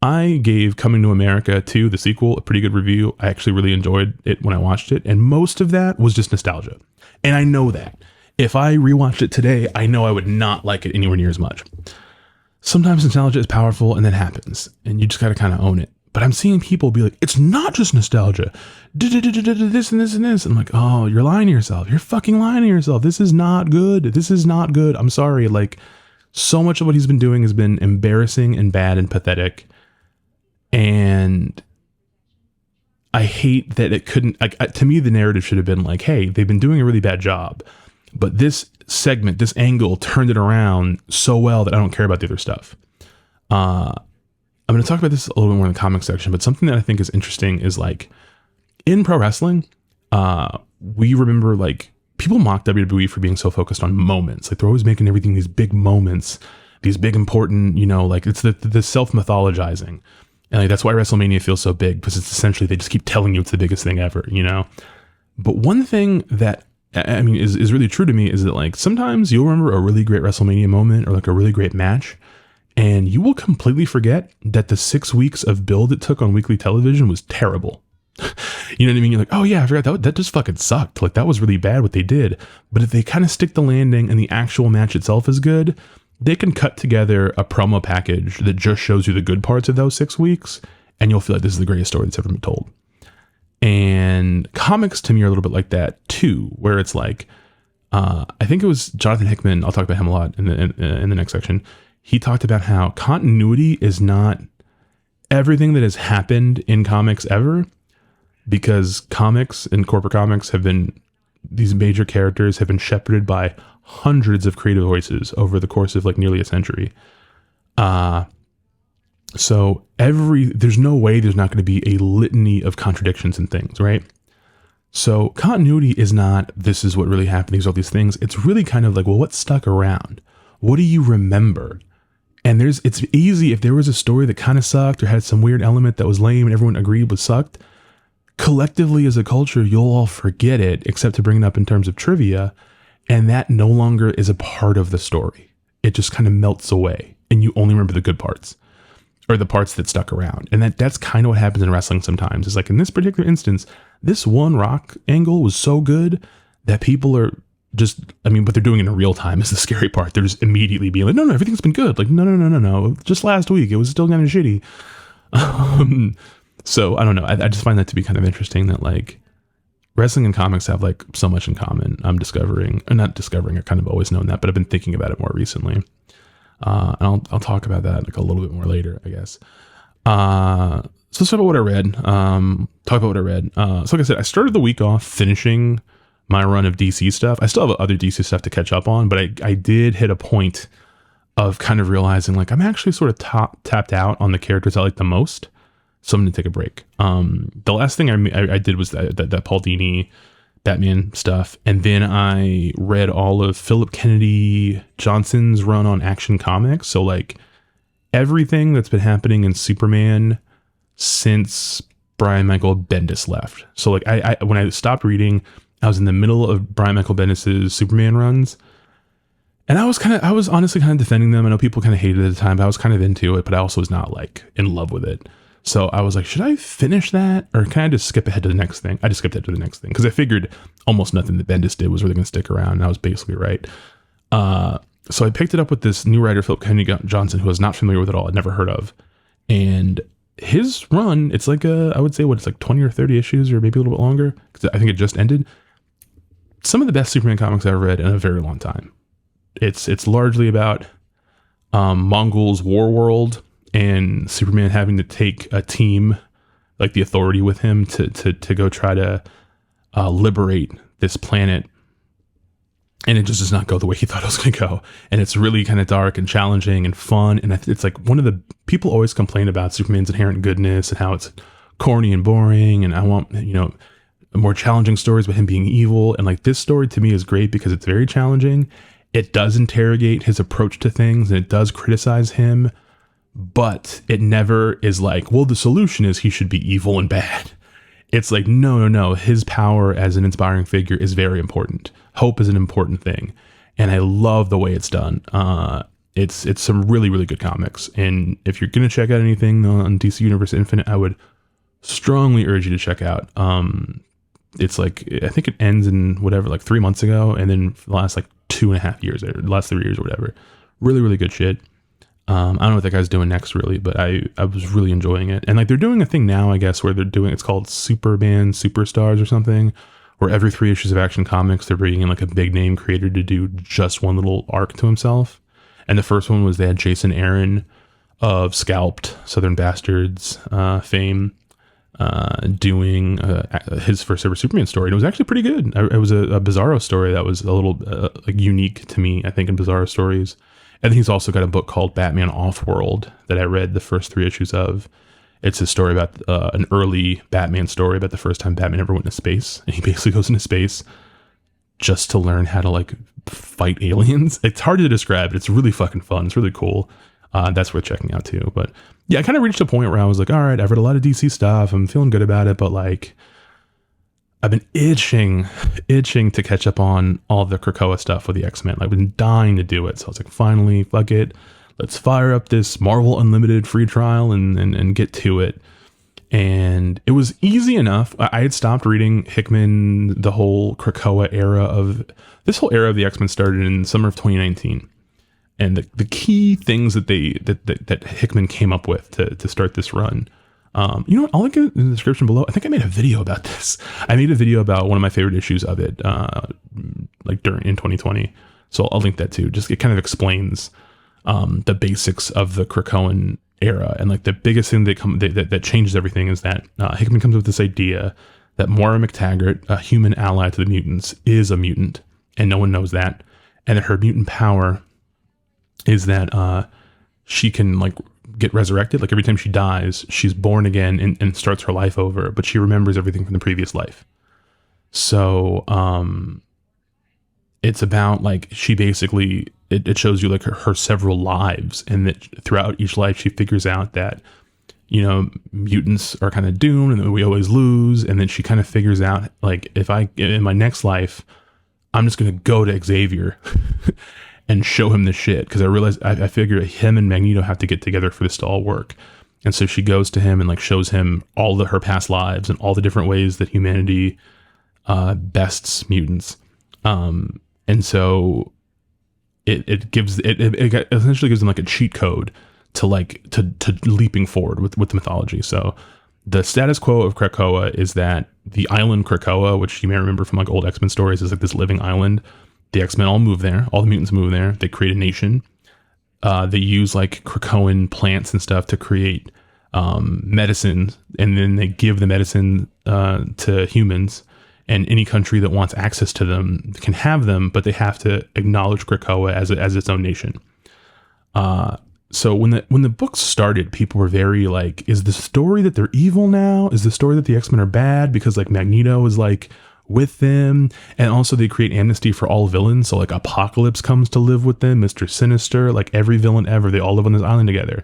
I gave Coming to America 2, the sequel, a pretty good review. I actually really enjoyed it when I watched it. And most of that was just nostalgia. And I know that. If I rewatched it today, I know I would not like it anywhere near as much. Sometimes nostalgia is powerful and that happens. And you just got to kind of own it. But I'm seeing people be like, it's not just nostalgia. This and this and this. I'm like, oh, you're lying to yourself. You're fucking lying to yourself. This is not good. This is not good. I'm sorry. Like, so much of what he's been doing has been embarrassing and bad and pathetic. And I hate that it couldn't, like, to me, the narrative should have been like, hey, they've been doing a really bad job, but this segment, this angle turned it around so well that I don't care about the other stuff. I'm going to talk about this a little bit more in the comic section, but something that I think is interesting is like in pro wrestling, we remember like people mock WWE for being so focused on moments. Like they're always making everything these big moments, these big important, you know, like it's the self-mythologizing. And like, that's why WrestleMania feels so big, because it's essentially, they just keep telling you it's the biggest thing ever, you know? But one thing that, I mean, is really true to me is that like, sometimes you'll remember a really great WrestleMania moment or like a really great match, and you will completely forget that the 6 weeks of build it took on weekly television was terrible. You know what I mean? You're like, oh yeah, I forgot that just fucking sucked. Like that was really bad what they did. But if they kind of stick the landing and the actual match itself is good, they can cut together a promo package that just shows you the good parts of those 6 weeks, and you'll feel like this is the greatest story that's ever been told. And comics to me are a little bit like that too, where it's like, I think it was Jonathan Hickman. I'll talk about him a lot in the next section. He talked about how continuity is not everything that has happened in comics ever, because comics and corporate comics have been, these major characters have been shepherded by hundreds of creative voices over the course of like nearly a century. So there's no way there's not going to be a litany of contradictions and things, right? So continuity is not, this is what really happened, these are all these things. It's really kind of like, well, what stuck around? What do you remember? And it's easy, if there was a story that kind of sucked or had some weird element that was lame and everyone agreed was sucked, collectively as a culture, you'll all forget it, except to bring it up in terms of trivia. And that no longer is a part of the story. It just kind of melts away and you only remember the good parts or the parts that stuck around. And that's kind of what happens in wrestling sometimes. It's like in this particular instance, this one Rock angle was so good that people are just, I mean, but they're doing it in real time is the scary part. They're just immediately being like, no, everything's been good. Like, no. Just last week, it was still kind of shitty. So I don't know. I just find that to be kind of interesting that like wrestling and comics have like so much in common. I'm discovering, or not discovering, I've kind of always known that, but I've been thinking about it more recently. And I'll talk about that like a little bit more later, I guess. So let's talk about what I read. So like I said, I started the week off finishing my run of DC stuff. I still have other DC stuff to catch up on, but I did hit a point of kind of realizing like I'm actually sort of tapped out on the characters I like the most. So I'm going to take a break. The last thing I did was that Paul Dini Batman stuff. And then I read all of Phillip Kennedy Johnson's run on Action Comics. So like everything that's been happening in Superman since Brian Michael Bendis left. So like I when I stopped reading, I was in the middle of Brian Michael Bendis's Superman runs. And I was honestly kind of defending them. I know people kind of hated it at the time, but I was kind of into it, but I also was not like in love with it. So I was like, should I finish that or can I just skip ahead to the next thing? I just skipped ahead to the next thing because I figured almost nothing that Bendis did was really going to stick around. And I was basically right. So I picked it up with this new writer, Phillip Kennedy Johnson, who I was not familiar with at all. I'd never heard of. And his run, it's like I would say it's like 20 or 30 issues or maybe a little bit longer because I think it just ended. Some of the best Superman comics I've read in a very long time. It's largely about Mongol's war world and Superman having to take a team like the Authority with him to go try to liberate this planet and it just does not go the way he thought it was going to go. And it's really kind of dark and challenging and fun. And it's like one of the people always complain about Superman's inherent goodness and how it's corny and boring. And I want, more challenging stories about him being evil. And like this story to me is great because it's very challenging. It does interrogate his approach to things and it does criticize him, but it never is like, well, the solution is he should be evil and bad. It's like, no. His power as an inspiring figure is very important. Hope is an important thing. And I love the way it's done. It's some really, really good comics. And if you're going to check out anything on DC Universe Infinite, I would strongly urge you to check out. It's like, I think it ends in whatever, like 3 months ago. And then for the last like 2.5 years, or the last 3 years or whatever. Really, really good shit. I don't know what that guy's doing next really, but I was really enjoying it. And like they're doing a thing now, I guess, where it's called Superman Superstars or something, where every 3 issues of Action Comics, they're bringing in like a big name creator to do just one little arc to himself. And the first one was they had Jason Aaron of Scalped, Southern Bastards fame, doing his first ever Superman story. And it was actually pretty good. It was a Bizarro story that was a little like unique to me, I think, in Bizarro stories. And then he's also got a book called Batman Offworld that I read the first 3 issues of. It's a story about an early Batman story about the first time Batman ever went into space. And he basically goes into space just to learn how to like fight aliens. It's hard to describe, but it's really fucking fun. It's really cool. That's worth checking out too. But yeah, I kind of reached a point where I was like, all right, I've read a lot of DC stuff. I'm feeling good about it. But like, I've been itching to catch up on all the Krakoa stuff with the X-Men. I've been dying to do it. So I was like, finally, fuck it. Let's fire up this Marvel Unlimited free trial and get to it. And it was easy enough. I had stopped reading Hickman, the whole Krakoa era of the X-Men started in summer of 2019. And the key things that Hickman came up with to start this run. I'll link it in the description below. I think I made a video about this. I made a video about one of my favorite issues of it, in 2020. So I'll link that too. Just it kind of explains the basics of the Krakoan era, and like the biggest thing that changes everything is that Hickman comes up with this idea that Moira McTaggart, a human ally to the mutants, is a mutant, and no one knows that, and that her mutant power is that she can like get resurrected. Like every time she dies, she's born again and starts her life over, but she remembers everything from the previous life. So it's about like she basically it shows you like her several lives, and that throughout each life she figures out that mutants are kind of doomed and that we always lose, and then she kind of figures out like, if I in my next life I'm just gonna go to Xavier and show him the shit, because I realized I figure him and Magneto have to get together for this to all work. And so she goes to him and like shows him all her past lives and all the different ways that humanity bests mutants. And so it essentially gives them like a cheat code to leaping forward with the mythology. So the status quo of Krakoa is that the island Krakoa, which you may remember from like old X-Men stories, is like this living island. The X-Men all move there. All the mutants move there. They create a nation. They use like Krakoan plants and stuff to create medicine, and then they give the medicine to humans. And any country that wants access to them can have them, but they have to acknowledge Krakoa as its own nation. So when the book started, people were very like, is the story that they're evil now? Is the story that the X-Men are bad because like Magneto is like with them? And also they create amnesty for all villains. So like Apocalypse comes to live with them, Mr. Sinister, like every villain ever, they all live on this island together.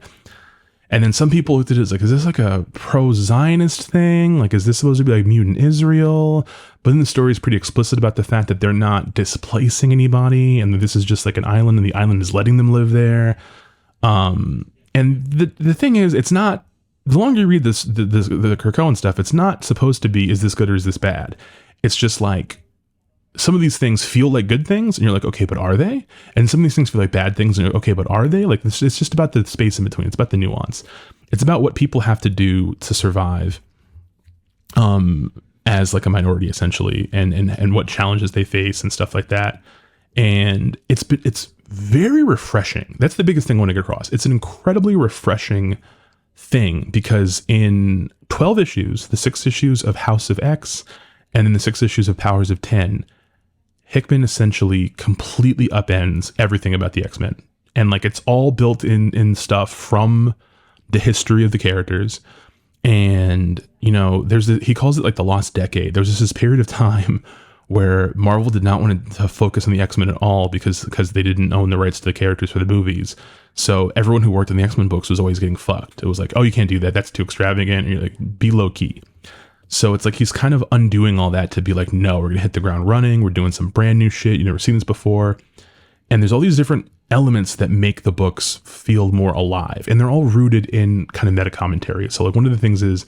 And then some people looked at it as like, is this like a pro-Zionist thing? Like, is this supposed to be like mutant Israel? But then the story is pretty explicit about the fact that they're not displacing anybody, and that this is just like an island, and the island is letting them live there. And the thing is, it's not, the longer you read the Krakoan stuff, it's not supposed to be, is this good or is this bad? It's just like, some of these things feel like good things, and you're like, okay, but are they? And some of these things feel like bad things, and you're okay, but are they? Like, it's just about the space in between. It's about the nuance. It's about what people have to do to survive, as like a minority, essentially, and what challenges they face and stuff like that. And it's very refreshing. That's the biggest thing I want to get across. It's an incredibly refreshing thing, because in 12 issues, the 6 issues of House of X, and then the 6 issues of Powers of 10, Hickman essentially completely upends everything about the X-Men. And like, it's all built in stuff from the history of the characters. And, you know, he calls it like the lost decade. There was just this period of time where Marvel did not want to focus on the X-Men at all because they didn't own the rights to the characters for the movies. So everyone who worked on the X-Men books was always getting fucked. It was like, oh, you can't do that. That's too extravagant. And you're like, be low key. So it's like he's kind of undoing all that to be like, no, we're going to hit the ground running. We're doing some brand new shit. You've never seen this before. And there's all these different elements that make the books feel more alive. And they're all rooted in kind of meta commentary. So like one of the things is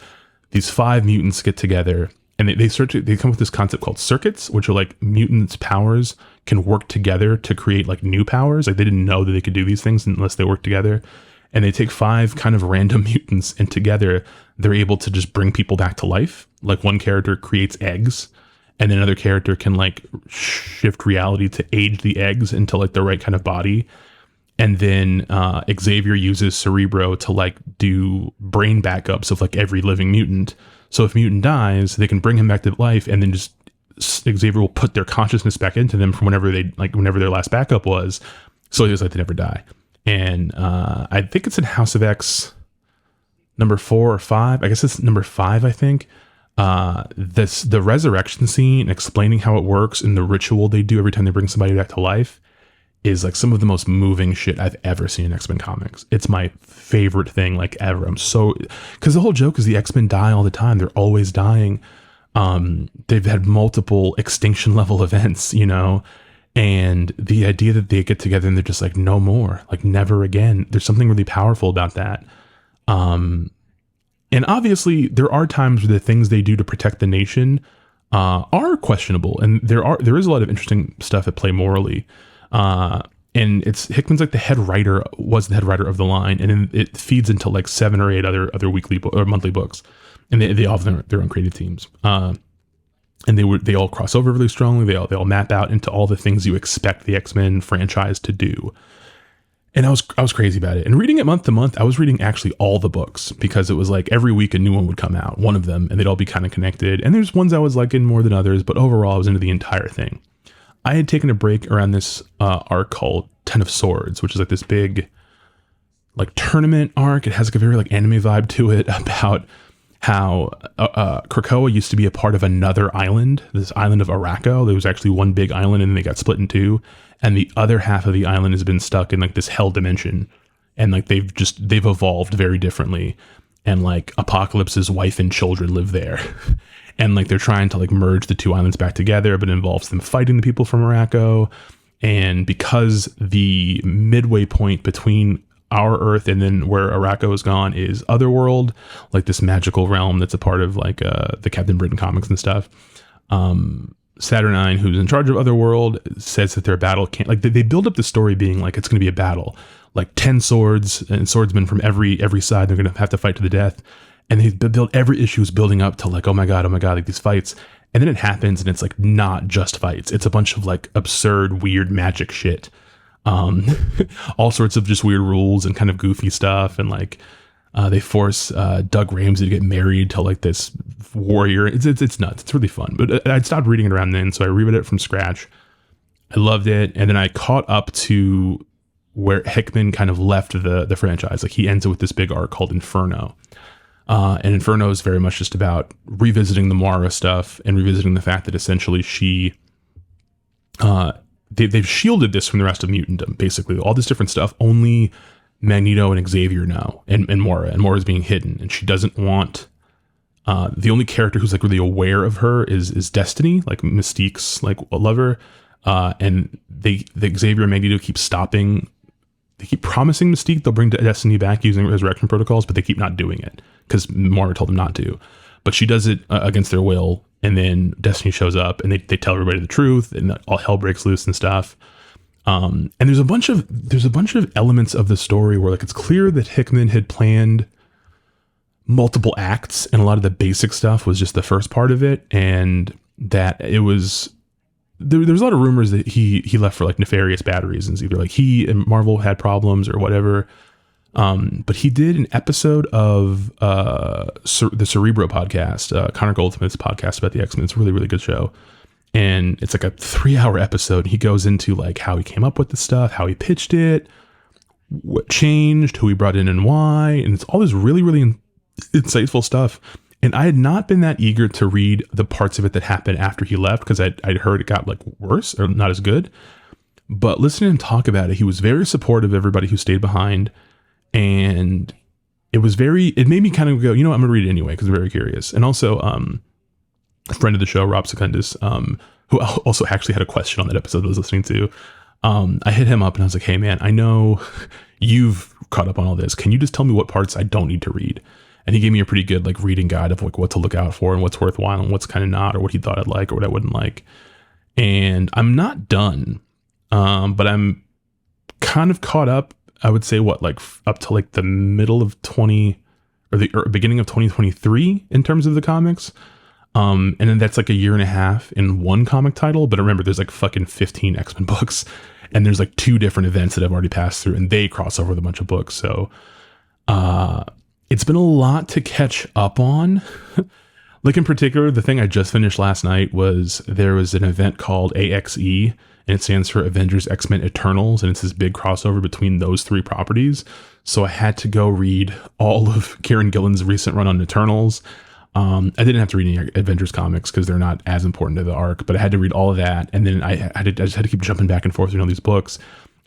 these 5 mutants get together and they come with this concept called circuits, which are like mutants' powers can work together to create like new powers. Like they didn't know that they could do these things unless they worked together. And they take 5 kind of random mutants and together they're able to just bring people back to life. Like one character creates eggs and then another character can like shift reality to age the eggs into like the right kind of body. And then Xavier uses Cerebro to like do brain backups of like every living mutant. So if a mutant dies, they can bring him back to life and then just Xavier will put their consciousness back into them from whenever their last backup was. So it's like they never die. And I think it's in House of X number 4 or 5. I guess it's number 5, I think. The resurrection scene, explaining how it works and the ritual they do every time they bring somebody back to life is like some of the most moving shit I've ever seen in X-Men comics. It's my favorite thing like ever. Because the whole joke is the X-Men die all the time. They're always dying. They've had multiple extinction level events, you know, and the idea that they get together and they're just like, no more, like never again. There's something really powerful about that. And obviously there are times where the things they do to protect the nation are questionable. And there is a lot of interesting stuff at play morally. And it's Hickman's like was the head writer of the line, and then it feeds into like 7 or 8 other weekly or monthly books, and they all have their own creative teams. And they all cross over really strongly. They all map out into all the things you expect the X-Men franchise to do. And I was crazy about it. And reading it month to month, I was reading actually all the books because it was like every week a new one would come out, one of them, and they'd all be kind of connected. And there's ones I was liking more than others, but overall I was into the entire thing. I had taken a break around this arc called 10 of Swords, which is like this big like tournament arc. It has like a very like anime vibe to it about how Krakoa used to be a part of another island, this island of Araco. There was actually one big island and then they got split in 2. And the other half of the island has been stuck in like this hell dimension. And like they've evolved very differently. And like Apocalypse's wife and children live there. And like they're trying to like merge the 2 islands back together, but it involves them fighting the people from Araco. And because the midway point between our Earth and then where Araco is gone is Otherworld, like this magical realm that's a part of like the Captain Britain comics and stuff. Saturnine, who's in charge of Otherworld, says that their battle can't, like they build up the story being like it's going to be a battle, like 10 swords and swordsmen from every side. They're going to have to fight to the death. And they build every issue is building up to like, oh my God, like these fights. And then it happens and it's like not just fights. It's a bunch of like absurd, weird magic shit. All sorts of just weird rules and kind of goofy stuff. And like they force Doug Ramsey to get married to like this warrior. It's nuts. It's really fun. But I'd stopped reading it around then, so I reread it from scratch. I loved it. And then I caught up to where Hickman kind of left the franchise. Like he ends it with this big arc called Inferno. And Inferno is very much just about revisiting the Moira stuff and revisiting the fact that essentially she, they've shielded this from the rest of mutantdom. Basically, all this different stuff only Magneto and Xavier know, and Moira is being hidden, and she doesn't want. The only character who's like really aware of her is Destiny, like Mystique's like lover, and the Xavier and Magneto keep stopping. They keep promising Mystique they'll bring Destiny back using resurrection protocols, but they keep not doing it because Moira told them not to. But she does it against their will, and then Destiny shows up, and they tell everybody the truth, and all hell breaks loose and stuff. And there's a bunch of elements of the story where like it's clear that Hickman had planned multiple acts, and a lot of the basic stuff was just the first part of it, and that it was. There was a lot of rumors that he left for like nefarious bad reasons. Either like he and Marvel had problems or whatever. But he did an episode of the Cerebro podcast, Connor Goldsmith's podcast about the X-Men. It's a really, really good show. And it's like a 3-hour episode. He goes into like how he came up with the stuff, how he pitched it, what changed, who he brought in and why. And it's all this really, really insightful stuff. And I had not been that eager to read the parts of it that happened after he left, because I'd heard it got like worse or not as good. But listening to him talk about it, he was very supportive of everybody who stayed behind. And it made me kind of go, I'm going to read it anyway, because I'm very curious. And also, a friend of the show, Rob Secundus, who also actually had a question on that episode I was listening to. I hit him up and I was like, hey man, I know you've caught up on all this. Can you just tell me what parts I don't need to read? And he gave me a pretty good like reading guide of like what to look out for and what's worthwhile and what's kind of not, or what he thought I'd like or what I wouldn't like. And I'm not done. But I'm kind of caught up, I would say up to like the middle of beginning of 2023 in terms of the comics. And then that's like a year and a half in one comic title. But remember, there's like fucking 15 X-Men books, and there's like 2 different events that I've already passed through, and they cross over with a bunch of books. So, it's been a lot to catch up on. Like in particular, the thing I just finished last night there was an event called AXE, and it stands for Avengers X-Men Eternals. And it's this big crossover between those 3 properties. So I had to go read all of Kieron Gillen's recent run on Eternals. I didn't have to read any Avengers comics because they're not as important to the arc, but I had to read all of that. And then I just had to keep jumping back and forth through all these books.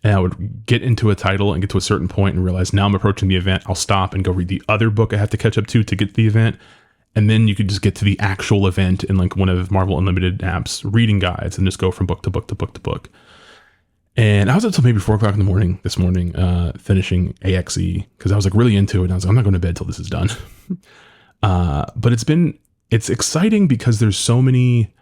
And I would get into a title and get to a certain point and realize now I'm approaching the event. I'll stop and go read the other book I have to catch up to get to the event. And then you could just get to the actual event in like one of Marvel Unlimited apps reading guides and just go from book to book to book to book. And I was up till maybe 4 o'clock in the morning this morning, finishing AXE, because I was like really into it. And I was like, I'm not going to bed till this is done. But it's exciting because there's so many,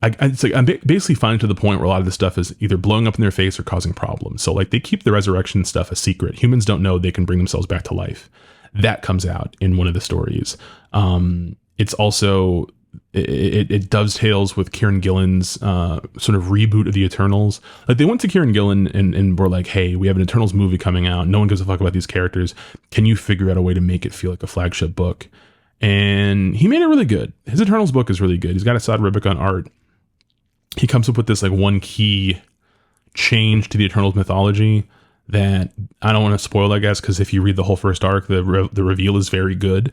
I'm basically finally to the point where a lot of this stuff is either blowing up in their face or causing problems. So like they keep the resurrection stuff a secret. Humans don't know they can bring themselves back to life. That comes out in one of the stories. It's also, it dovetails with Kieron Gillen's sort of reboot of the Eternals. Like they went to Kieron Gillen and were like, hey, we have an Eternals movie coming out. No one gives a fuck about these characters. Can you figure out a way to make it feel like a flagship book? And he made it really good. His Eternals book is really good. He's got Assad Ribic on art. He comes up with this like one key change to the Eternals mythology that I don't want to spoil, I guess, because if you read the whole first arc, the reveal is very good.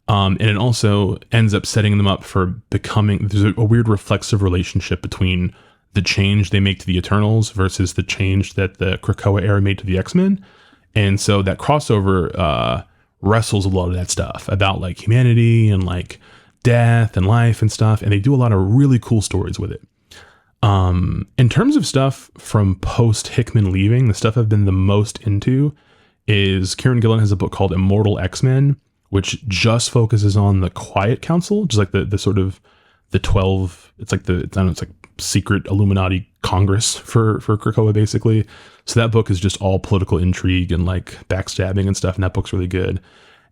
And it also ends up setting them up for becoming, there's a weird reflexive relationship between the change they make to the Eternals versus the change that the Krakoa era made to the X-Men. And so that crossover wrestles a lot of that stuff about like humanity and like death and life and stuff. And they do a lot of really cool stories with it. In terms of stuff from post Hickman leaving, the stuff I've been the most into is Kieron Gillen has a book called Immortal X-Men, which just focuses on the Quiet Council, just like the sort of the 12, it's like it's like secret Illuminati Congress for Krakoa, basically. So that book is just all political intrigue and like backstabbing and stuff. And that book's really good.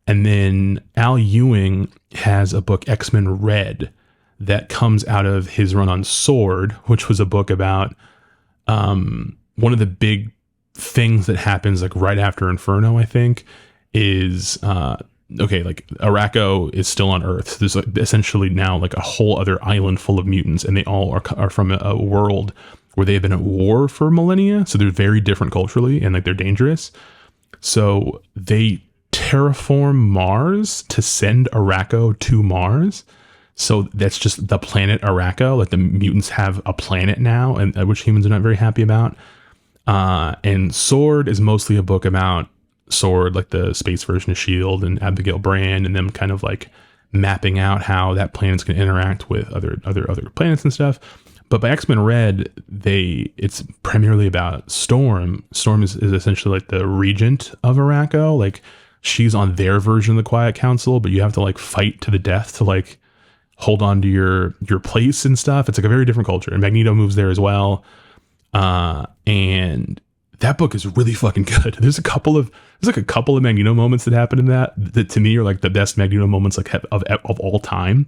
And then Al Ewing has a book, X-Men Red, that comes out of his run on Sword, which was a book about one of the big things that happens like right after Inferno, I think, is like Arakko is still on Earth. So there's like essentially now like a whole other island full of mutants, and they all are from a world where they have been at war for millennia. So they're very different culturally, and like they're dangerous. So they terraform Mars to send Arakko to Mars. So that's just the planet Arakko. Like the mutants have a planet now, and which humans are not very happy about. And Sword is mostly a book about Sword, like the space version of S.H.I.E.L.D. and Abigail Brand, and them kind of like mapping out how that planet's going to interact with other planets and stuff. But by X-Men Red, it's primarily about Storm. Storm is essentially like the regent of Arakko. Like she's on their version of the Quiet Council, but you have to like fight to the death to like hold on to your place and stuff. It's like a very different culture, and Magneto moves there as well. And that book is really fucking good. There's a couple of Magneto moments that happen in that to me are like the best Magneto moments like of all time.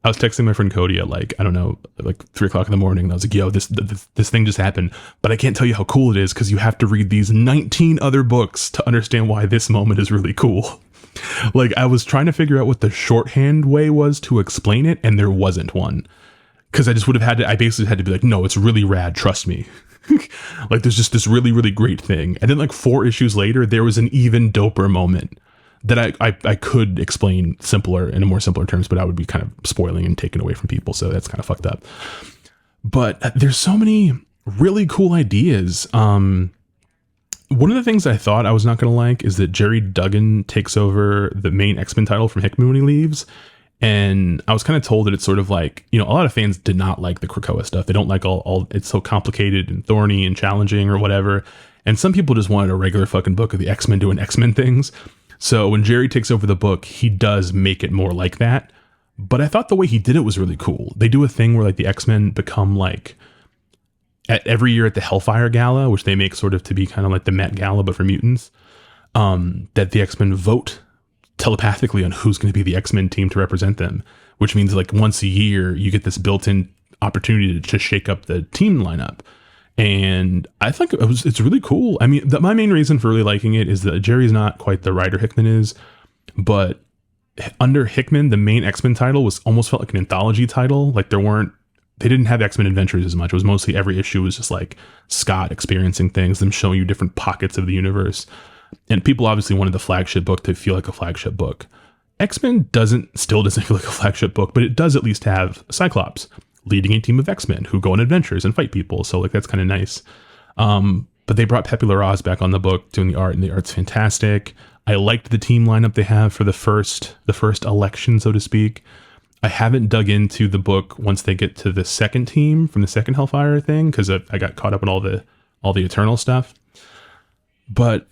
I was texting my friend Cody at like, I don't know, like 3 o'clock in the morning. And I was like, yo, this thing just happened, but I can't tell you how cool it is because you have to read these 19 other books to understand why this moment is really cool. Like I was trying to figure out what the shorthand way was to explain it, and there wasn't one. because I just would have had to, I basically had to be like, no, it's really rad, trust me. Like there's just this really, really great thing. And then like 4 issues later, there was an even doper moment that I could explain in a more simpler terms, but I would be kind of spoiling and taking away from people. So that's kind of fucked up. But there's so many really cool ideas. One of the things I thought I was not going to like is that Jerry Duggan takes over the main X-Men title from Hickman when he leaves. And I was kind of told that it's sort of like, a lot of fans did not like the Krakoa stuff. They don't like all it's so complicated and thorny and challenging or whatever. And some people just wanted a regular fucking book of the X-Men doing X-Men things. So when Jerry takes over the book, he does make it more like that. But I thought the way he did it was really cool. They do a thing where like the X-Men become like every year at the Hellfire Gala, which they make sort of to be kind of like the Met Gala, but for mutants, that the X-Men vote telepathically on who's going to be the X-Men team to represent them, which means like once a year you get this built-in opportunity to shake up the team lineup. And I think it's really cool. I mean, my main reason for really liking it is that Jerry's not quite the writer Hickman is, but under Hickman, the main X-Men title almost felt like an anthology title. Like they didn't have X-Men Adventures as much. It was mostly every issue was just like Scott experiencing things, them showing you different pockets of the universe. And people obviously wanted the flagship book to feel like a flagship book. X-Men still doesn't feel like a flagship book, but it does at least have Cyclops leading a team of X-Men who go on adventures and fight people. So like that's kind of nice. But they brought Pepe Larraz back on the book doing the art, and the art's fantastic. I liked the team lineup they have for the first election, so to speak. I haven't dug into the book once they get to the second team from the second Hellfire thing, because I got caught up in all the Eternal stuff. But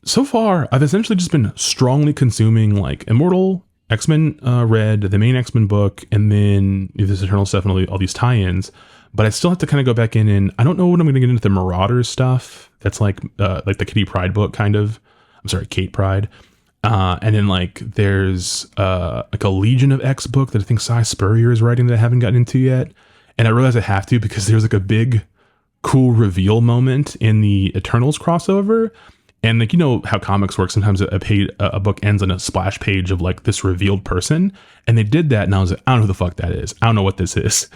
so far, I've essentially just been strongly consuming like Immortal, X-Men Red, the main X-Men book, and then this Eternal stuff and all these tie-ins. But I still have to kind of go back in, and I don't know when I'm going to get into the Marauders stuff. That's like the Kitty Pryde book, kind of. I'm sorry, Kate Pryde. And then like there's like a Legion of X book that I think Cy Spurrier is writing that I haven't gotten into yet. And I realize I have to because there's like a big, cool reveal moment in the Eternals crossover. And like, how comics work. Sometimes a book ends on a splash page of like this revealed person. And they did that. And I was like, I don't know who the fuck that is. I don't know what this is.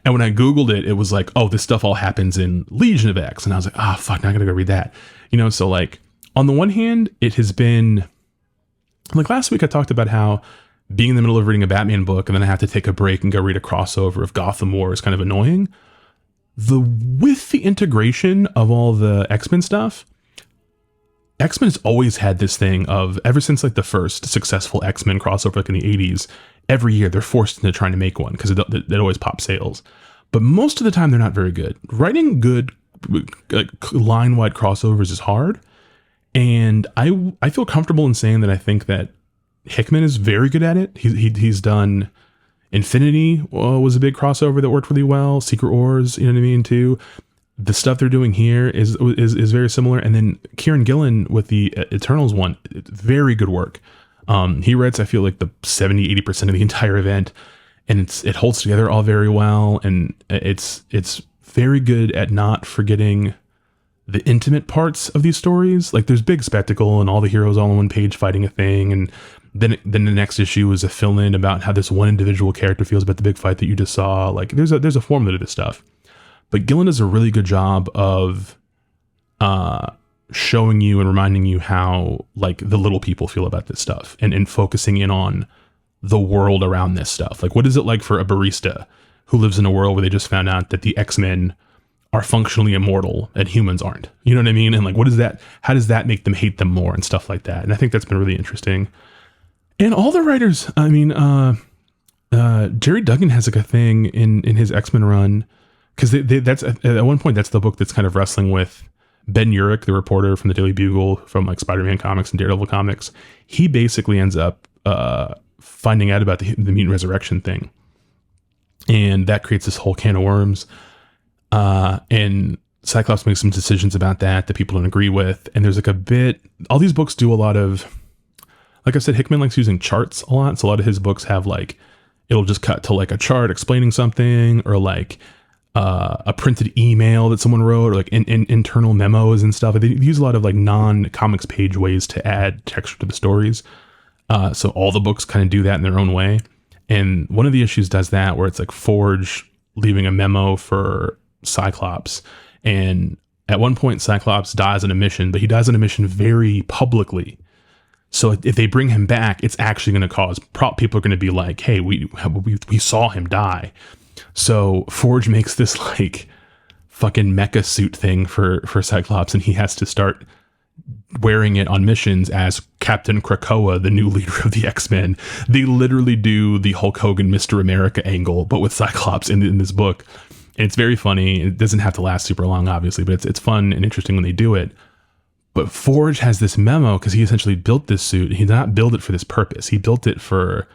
And when I Googled it, it was like, oh, this stuff all happens in Legion of X. And I was like, oh, fuck, now I gotta go read that. So like on the one hand, it has been like last week I talked about how being in the middle of reading a Batman book and then I have to take a break and go read a crossover of Gotham War is kind of annoying. With the integration of all the X-Men stuff, X-Men has always had this thing of, ever since like the first successful X-Men crossover like in the 80s, every year they're forced into trying to make one because it always pops sales. But most of the time they're not very good. Writing good line-wide crossovers is hard. And I feel comfortable in saying that I think that Hickman is very good at it. He's done Infinity was a big crossover that worked really well. Secret Wars, you know what I mean, too. The stuff they're doing here is very similar. And then Kieron Gillen with the Eternals one, very good work. He writes, I feel like the 70-80% of the entire event, and it holds together all very well. And it's very good at not forgetting the intimate parts of these stories. Like there's big spectacle and all the heroes all on one page fighting a thing. And then the next issue is a fill-in about how this one individual character feels about the big fight that you just saw. Like there's a formula to this stuff. But Gillen does a really good job of showing you and reminding you how like the little people feel about this stuff and focusing in on the world around this stuff. Like what is it like for a barista who lives in a world where they just found out that the X-Men are functionally immortal and humans aren't? You know what I mean? And like, what is that? How does that make them hate them more and stuff like that? And I think that's been really interesting. And all the writers, I mean, Jerry Duggan has like a thing in his X-Men run. Because that's at one point, that's the book that's kind of wrestling with Ben Urich, the reporter from the Daily Bugle, from like Spider-Man comics and Daredevil comics. He basically ends up finding out about the mutant resurrection thing. And that creates this whole can of worms. And Cyclops makes some decisions about that people don't agree with. And there's like all these books do a lot of, like I said, Hickman likes using charts a lot. So a lot of his books have like, it'll just cut to like a chart explaining something, or like a printed email that someone wrote, or like internal memos and stuff. They use a lot of like non-comics page ways to add texture to the stories. So all the books kind of do that in their own way. And one of the issues does that, where it's like Forge leaving a memo for Cyclops. And at one point, Cyclops dies on a mission, but he dies on a mission very publicly. So if they bring him back, it's actually going to cause people are going to be like, hey, we saw him die. So Forge makes this like fucking mecha suit thing for Cyclops, and he has to start wearing it on missions as Captain Krakoa, the new leader of the X-Men. They literally do the Hulk Hogan Mr. America angle, but with Cyclops in this book. And it's very funny. It doesn't have to last super long, obviously, but it's fun and interesting when they do it. But Forge has this memo because he essentially built this suit. He did not build it for this purpose. He built it for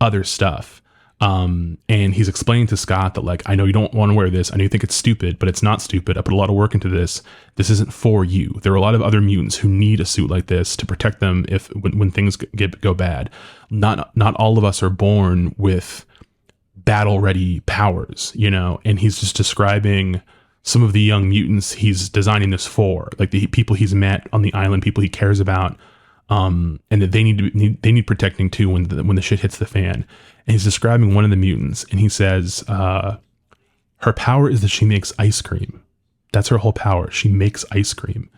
other stuff. And he's explaining to Scott that, like, I know you don't want to wear this. I know you think it's stupid, but it's not stupid. I put a lot of work into this. This isn't for you. There are a lot of other mutants who need a suit like this to protect them when things go bad. Not all of us are born with battle ready powers, you know. And he's just describing some of the young mutants he's designing this for, like the people he's met on the island, people he cares about, and that they need protecting too when the shit hits the fan. And he's describing one of the mutants, and he says, her power is that she makes ice cream. That's her whole power. She makes ice cream.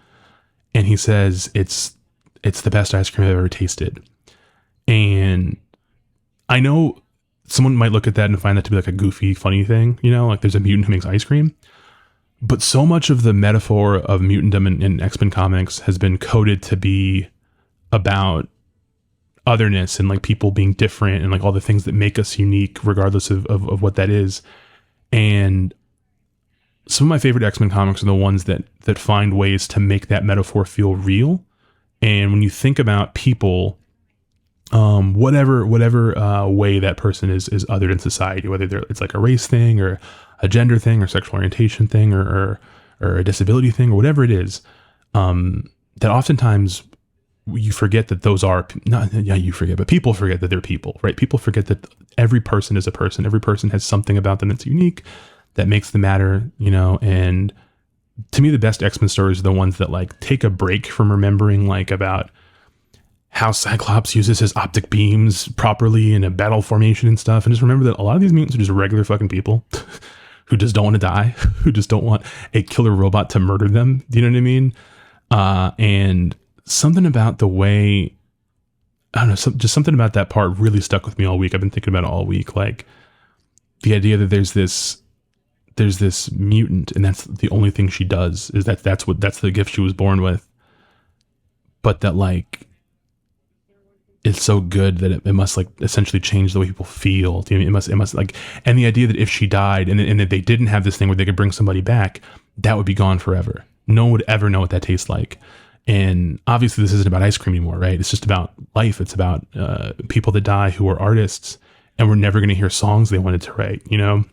And he says, it's the best ice cream I've ever tasted. And I know someone might look at that and find that to be like a goofy, funny thing, you know, like there's a mutant who makes ice cream. But so much of the metaphor of mutantdom in X-Men comics has been coded to be about otherness and like people being different and like all the things that make us unique regardless of what that is. And some of my favorite X-Men comics are the ones that find ways to make that metaphor feel real. And when you think about people, whatever way that person is othered in society, whether it's like a race thing or a gender thing or sexual orientation thing or a disability thing or whatever it is, that oftentimes you forget that those are but people forget that they're people, right? People forget that every person is a person. Every person has something about them that's unique that makes them matter, you know. And to me, the best X-Men stories are the ones that like take a break from remembering like about how Cyclops uses his optic beams properly in a battle formation and stuff. And just remember that a lot of these mutants are just regular fucking people who just don't want to die, who just don't want a killer robot to murder them. Do you know what I mean? And something about the way, I don't know, just something about that part really stuck with me all week. I've been thinking about it all week. Like the idea that there's this mutant and that's the only thing she does is that's the gift she was born with. But that like, it's so good that it must like essentially change the way people feel. You know, it must like, and the idea that if she died and that they didn't have this thing where they could bring somebody back, that would be gone forever. No one would ever know what that tastes like. And obviously this isn't about ice cream anymore, right? It's just about life. It's about people that die who are artists and we're never going to hear songs they wanted to write, you know?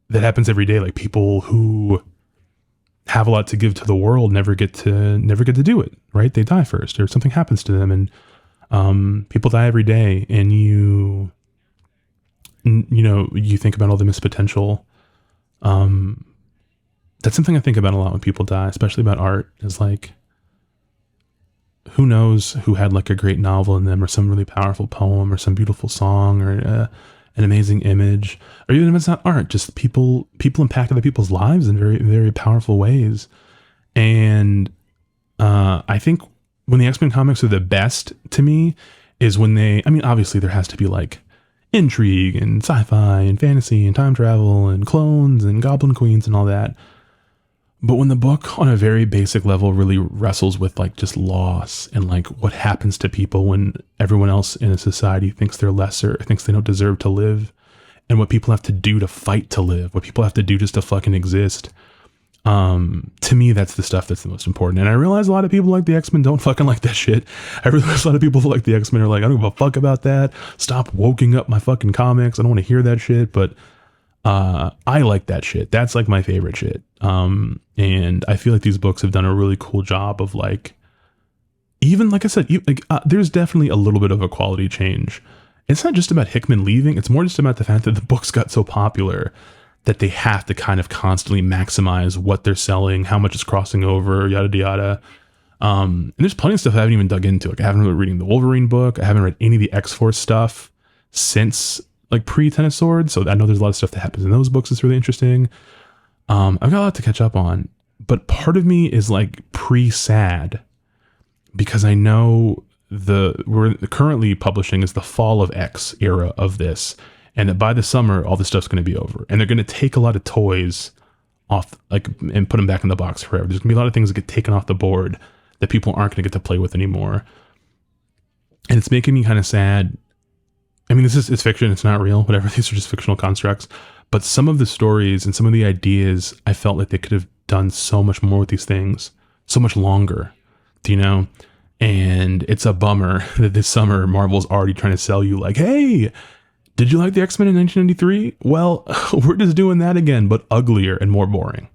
That happens every day. Like people who have a lot to give to the world never get to do it, right? They die first or something happens to them. And people die every day, and you think about all the missed potential. That's something I think about a lot when people die, especially about art, is like, who knows who had like a great novel in them or some really powerful poem or some beautiful song or an amazing image, or even if it's not art, just people impact other people's lives in very, very powerful ways. And I think when the X-Men comics are the best to me is when obviously there has to be like intrigue and sci-fi and fantasy and time travel and clones and goblin queens and all that. But when the book on a very basic level really wrestles with like just loss and like what happens to people when everyone else in a society thinks they're lesser, thinks they don't deserve to live, and what people have to do to fight to live, what people have to do just to fucking exist. To me, that's the stuff that's the most important. And I realize a lot of people like the X-Men don't fucking like that shit. I realize a lot of people who like the X-Men are like, I don't give a fuck about that. Stop woking up my fucking comics. I don't want to hear that shit. But I like that shit. That's like my favorite shit. And I feel like these books have done a really cool job of like, even like I said, there's definitely a little bit of a quality change. It's not just about Hickman leaving. It's more just about the fact that the books got so popular that they have to kind of constantly maximize what they're selling, how much is crossing over, yada, yada. And there's plenty of stuff I haven't even dug into. Like I haven't really reading the Wolverine book. I haven't read any of the X-Force stuff since like pre-Ten of Swords. So I know there's a lot of stuff that happens in those books that's really interesting. I've got a lot to catch up on, but part of me is like pre-sad because I know we're currently publishing is the Fall of X era of this, and that by the summer all this stuff's going to be over, and they're going to take a lot of toys off, like, and put them back in the box forever. There's gonna be a lot of things that get taken off the board that people aren't gonna get to play with anymore, and it's making me kind of sad. I mean, it's fiction, it's not real, whatever. These are just fictional constructs, but some of the stories and some of the ideas, I felt like they could have done so much more with these things, so much longer, you know. And it's a bummer that this summer Marvel's already trying to sell you like, hey, did you like the X-Men in 1993? Well, we're just doing that again, but uglier and more boring.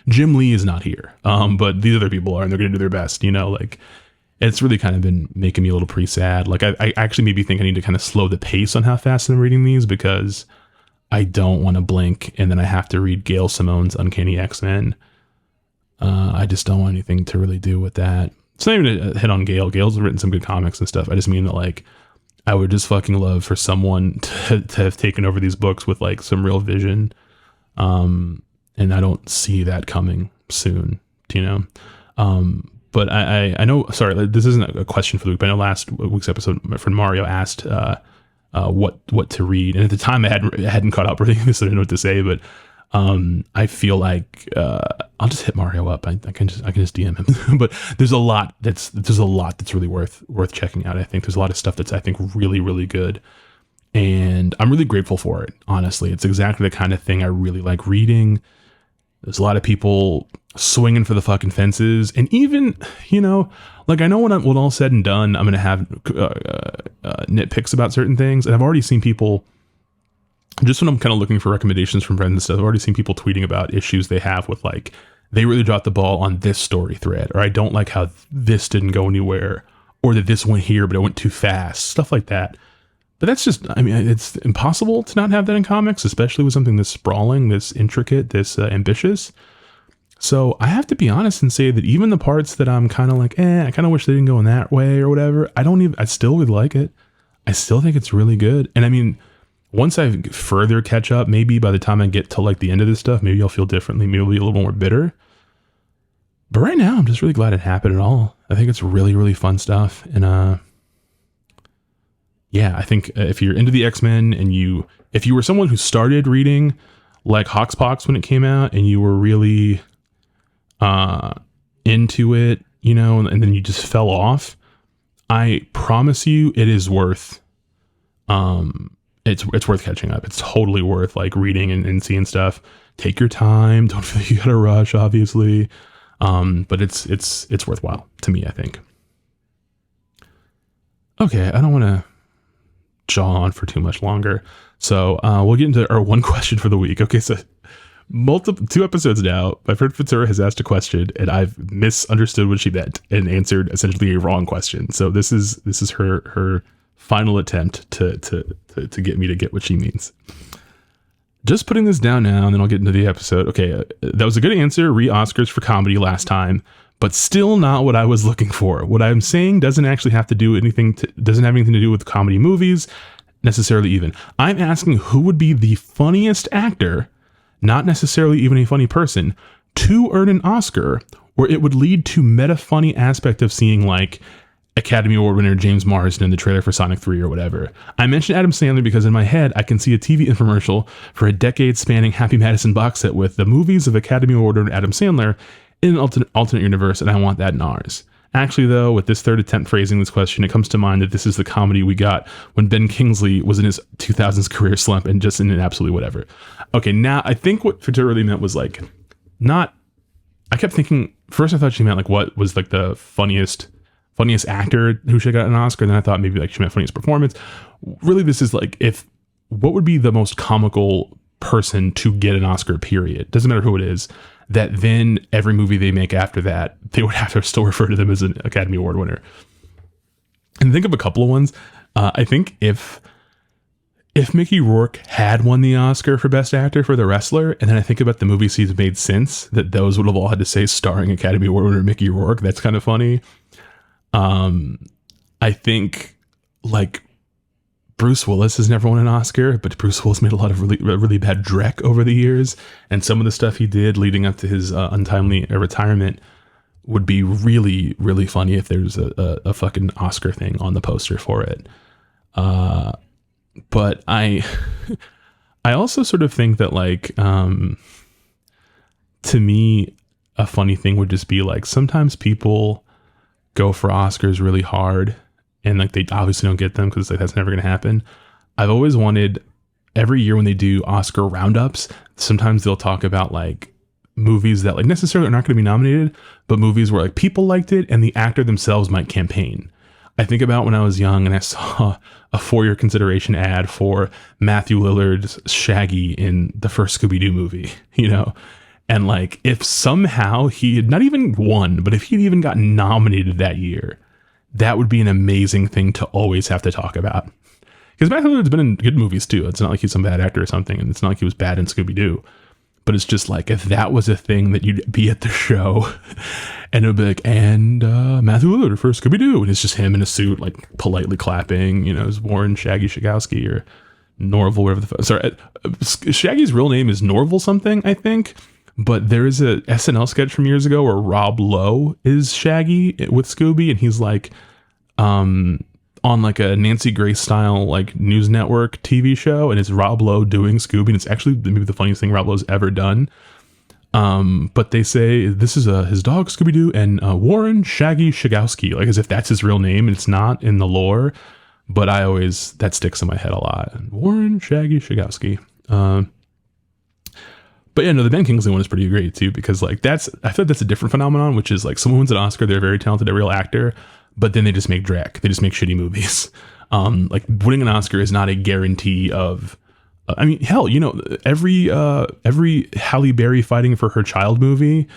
Jim Lee is not here, but these other people are, and they're going to do their best, you know, like, it's really kind of been making me a little pretty sad. Like, I actually maybe think I need to kind of slow the pace on how fast I'm reading these, because I don't want to blink and then I have to read Gail Simone's Uncanny X-Men. I just don't want anything to really do with that. It's not even a hit on Gail. Gail's written some good comics and stuff. I just mean that, like, I would just fucking love for someone to have taken over these books with like some real vision. And I don't see that coming soon, you know? But I know, sorry, this isn't a question for the week, but I know last week's episode, my friend Mario asked, what to read. And at the time I hadn't caught up reading this, so I didn't know what to say, but, I feel like, I'll just hit Mario up. I can just DM him, but there's a lot that's really worth checking out. I think there's a lot of stuff that's, I think, really, really good. And I'm really grateful for it. Honestly, it's exactly the kind of thing I really like reading. There's a lot of people swinging for the fucking fences. And even, you know, like, I know when all said and done, I'm going to have nitpicks about certain things. And I've already seen people, just when I'm kind of looking for recommendations from friends and stuff, I've already seen people tweeting about issues they have with, like, they really dropped the ball on this story thread, or I don't like how this didn't go anywhere, or that this went here, but it went too fast, stuff like that. But that's just, I mean, it's impossible to not have that in comics, especially with something this sprawling, this intricate, this ambitious. So I have to be honest and say that even the parts that I'm kind of like, I kind of wish they didn't go in that way or whatever, I still would like it. I still think it's really good. And I mean, once I further catch up, maybe by the time I get to like the end of this stuff, maybe I'll feel differently. Maybe I'll be a little more bitter. But right now, I'm just really glad it happened at all. I think it's really, really fun stuff. And yeah, I think if you're into the X-Men and if you were someone who started reading like Hoxpox when it came out and you were really into it, you know, and then you just fell off, I promise you it is worth it's worth catching up. It's totally worth like reading and seeing stuff. Take your time. Don't feel like you gotta rush, obviously. But it's worthwhile to me, I think. Okay, I don't want to jaw on for too much longer. So we'll get into our one question for the week. Okay, so two episodes now, my friend Fitzura has asked a question and I've misunderstood what she meant and answered essentially a wrong question. So this is her final attempt to get me to get what she means. Just putting this down now, and then I'll get into the episode. Okay, that was a good answer. Oscars for comedy last time, but still not what I was looking for. What I'm saying doesn't actually have to do doesn't have anything to do with comedy movies necessarily. Even I'm asking who would be the funniest actor, not necessarily even a funny person, to earn an Oscar, or it would lead to meta funny aspect of seeing like Academy Award winner James Marsden in the trailer for Sonic 3 or whatever. I mentioned Adam Sandler because in my head, I can see a TV infomercial for a decade-spanning Happy Madison box set with the movies of Academy Award winner Adam Sandler in an alternate universe, and I want that in ours. Actually, though, with this third attempt phrasing this question, it comes to mind that this is the comedy we got when Ben Kingsley was in his 2000s career slump and just in an absolutely whatever. Okay, now I think what Fitzgerald really meant was like, not, I kept thinking, first I thought she meant like what was like the funniest actor who should have got an Oscar. And then I thought maybe like she meant funniest performance. Really, this is like, what would be the most comical person to get an Oscar, period? Doesn't matter who it is, that then every movie they make after that, they would have to still refer to them as an Academy Award winner. And think of a couple of ones. I think if Mickey Rourke had won the Oscar for Best Actor for The Wrestler, and then I think about the movies he's made since, that those would have all had to say starring Academy Award winner Mickey Rourke. That's kind of funny. I think like Bruce Willis has never won an Oscar, but Bruce Willis made a lot of really bad dreck over the years, and some of the stuff he did leading up to his untimely retirement would be really, really funny if there's a fucking Oscar thing on the poster for it. But I also sort of think that, like, to me, a funny thing would just be like, sometimes people go for Oscars really hard and like they obviously don't get them because like that's never going to happen. I've always wanted, every year when they do Oscar roundups, sometimes they'll talk about like movies that like necessarily are not going to be nominated, but movies where like people liked it and the actor themselves might campaign. I think about when I was young and I saw a for-your consideration ad for Matthew Lillard's Shaggy in the first Scooby-Doo movie, you know? And like, if somehow he had not even won, but if he'd even gotten nominated that year, that would be an amazing thing to always have to talk about. Because Matthew Lillard's been in good movies too. It's not like he's some bad actor or something, and it's not like he was bad in Scooby-Doo. But it's just like, if that was a thing that you'd be at the show and it would be like, and Matthew Lillard for Scooby-Doo, and it's just him in a suit, like politely clapping, you know, as Warren Shaggy Shagowski or Norval, whatever the fuck. Sorry, Shaggy's real name is Norval something, I think. But there is a SNL sketch from years ago where Rob Lowe is Shaggy with Scooby, and he's like on like a Nancy Grace style like news network TV show, and it's Rob Lowe doing Scooby, and it's actually maybe the funniest thing Rob Lowe's ever done. But they say this is his dog Scooby-Doo and Warren Shaggy Shagowski, like as if that's his real name, and it's not in the lore. But that sticks in my head a lot. Warren Shaggy Shagowski. But yeah, no, the Ben Kingsley one is pretty great too, because like I feel like that's a different phenomenon, which is like someone wins an Oscar, they're very talented, a real actor, but then they just make dreck. They just make shitty movies. Like winning an Oscar is not a guarantee of, I mean, hell, you know, every Halle Berry fighting for her child movie,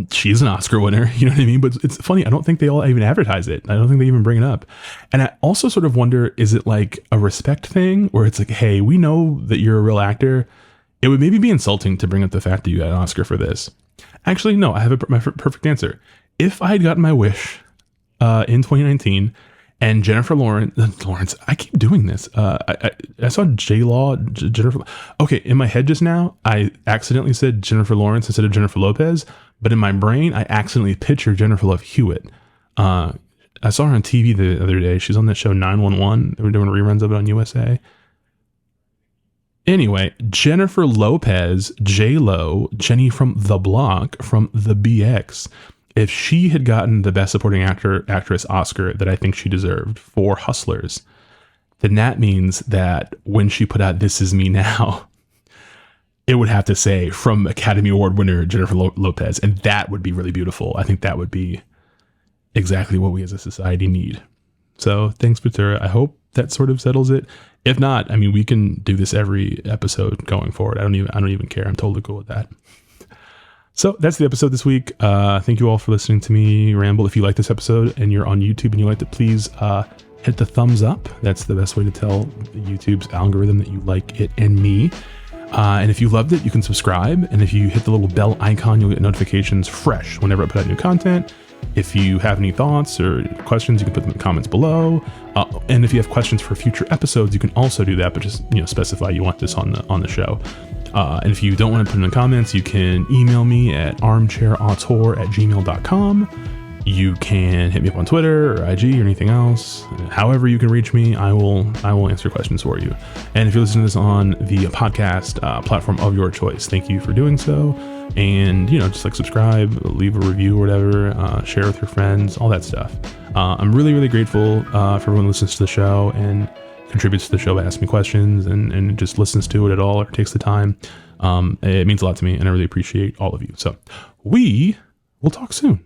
she's an Oscar winner, you know what I mean? But it's funny, I don't think they all even advertise it. I don't think they even bring it up. And I also sort of wonder, is it like a respect thing where it's like, hey, we know that you're a real actor. It would maybe be insulting to bring up the fact that you got an Oscar for this. Actually, no, I have my perfect answer. If I had gotten my wish in 2019 and Jennifer Lawrence, I keep doing this. I saw J-Law, Jennifer. Okay, in my head just now, I accidentally said Jennifer Lawrence instead of Jennifer Lopez, but in my brain, I accidentally pictured Jennifer Love Hewitt. I saw her on TV the other day. She's on that show 911. They were doing reruns of it on USA. Anyway, Jennifer Lopez, J-Lo, Jenny from The Block, from The BX. If she had gotten the Best Supporting Actress Oscar that I think she deserved for Hustlers, then that means that when she put out This Is Me Now, it would have to say from Academy Award winner Jennifer Lopez, and that would be really beautiful. I think that would be exactly what we as a society need. So thanks, Ventura. I hope that sort of settles it. If not, I mean, we can do this every episode going forward. I don't even care. I'm totally cool with that. So that's the episode this week. Thank you all for listening to me ramble. If you like this episode and you're on YouTube and you liked it, please hit the thumbs up. That's the best way to tell YouTube's algorithm that you like it and me. And if you loved it, you can subscribe. And if you hit the little bell icon, you'll get notifications fresh whenever I put out new content. If you have any thoughts or questions, you can put them in the comments below. And if you have questions for future episodes, you can also do that, but just, you know, specify you want this on the show. And if you don't want to put it in the comments, you can email me at armchairauteur@gmail.com. You can hit me up on Twitter or IG or anything else. However you can reach me, I will answer questions for you. And if you're listening to this on the podcast platform of your choice, thank you for doing so. And, you know, just like subscribe, leave a review or whatever, share with your friends, all that stuff. I'm really, really grateful for everyone who listens to the show and contributes to the show by asking me questions and just listens to it at all or takes the time. It means a lot to me, and I really appreciate all of you. So we will talk soon.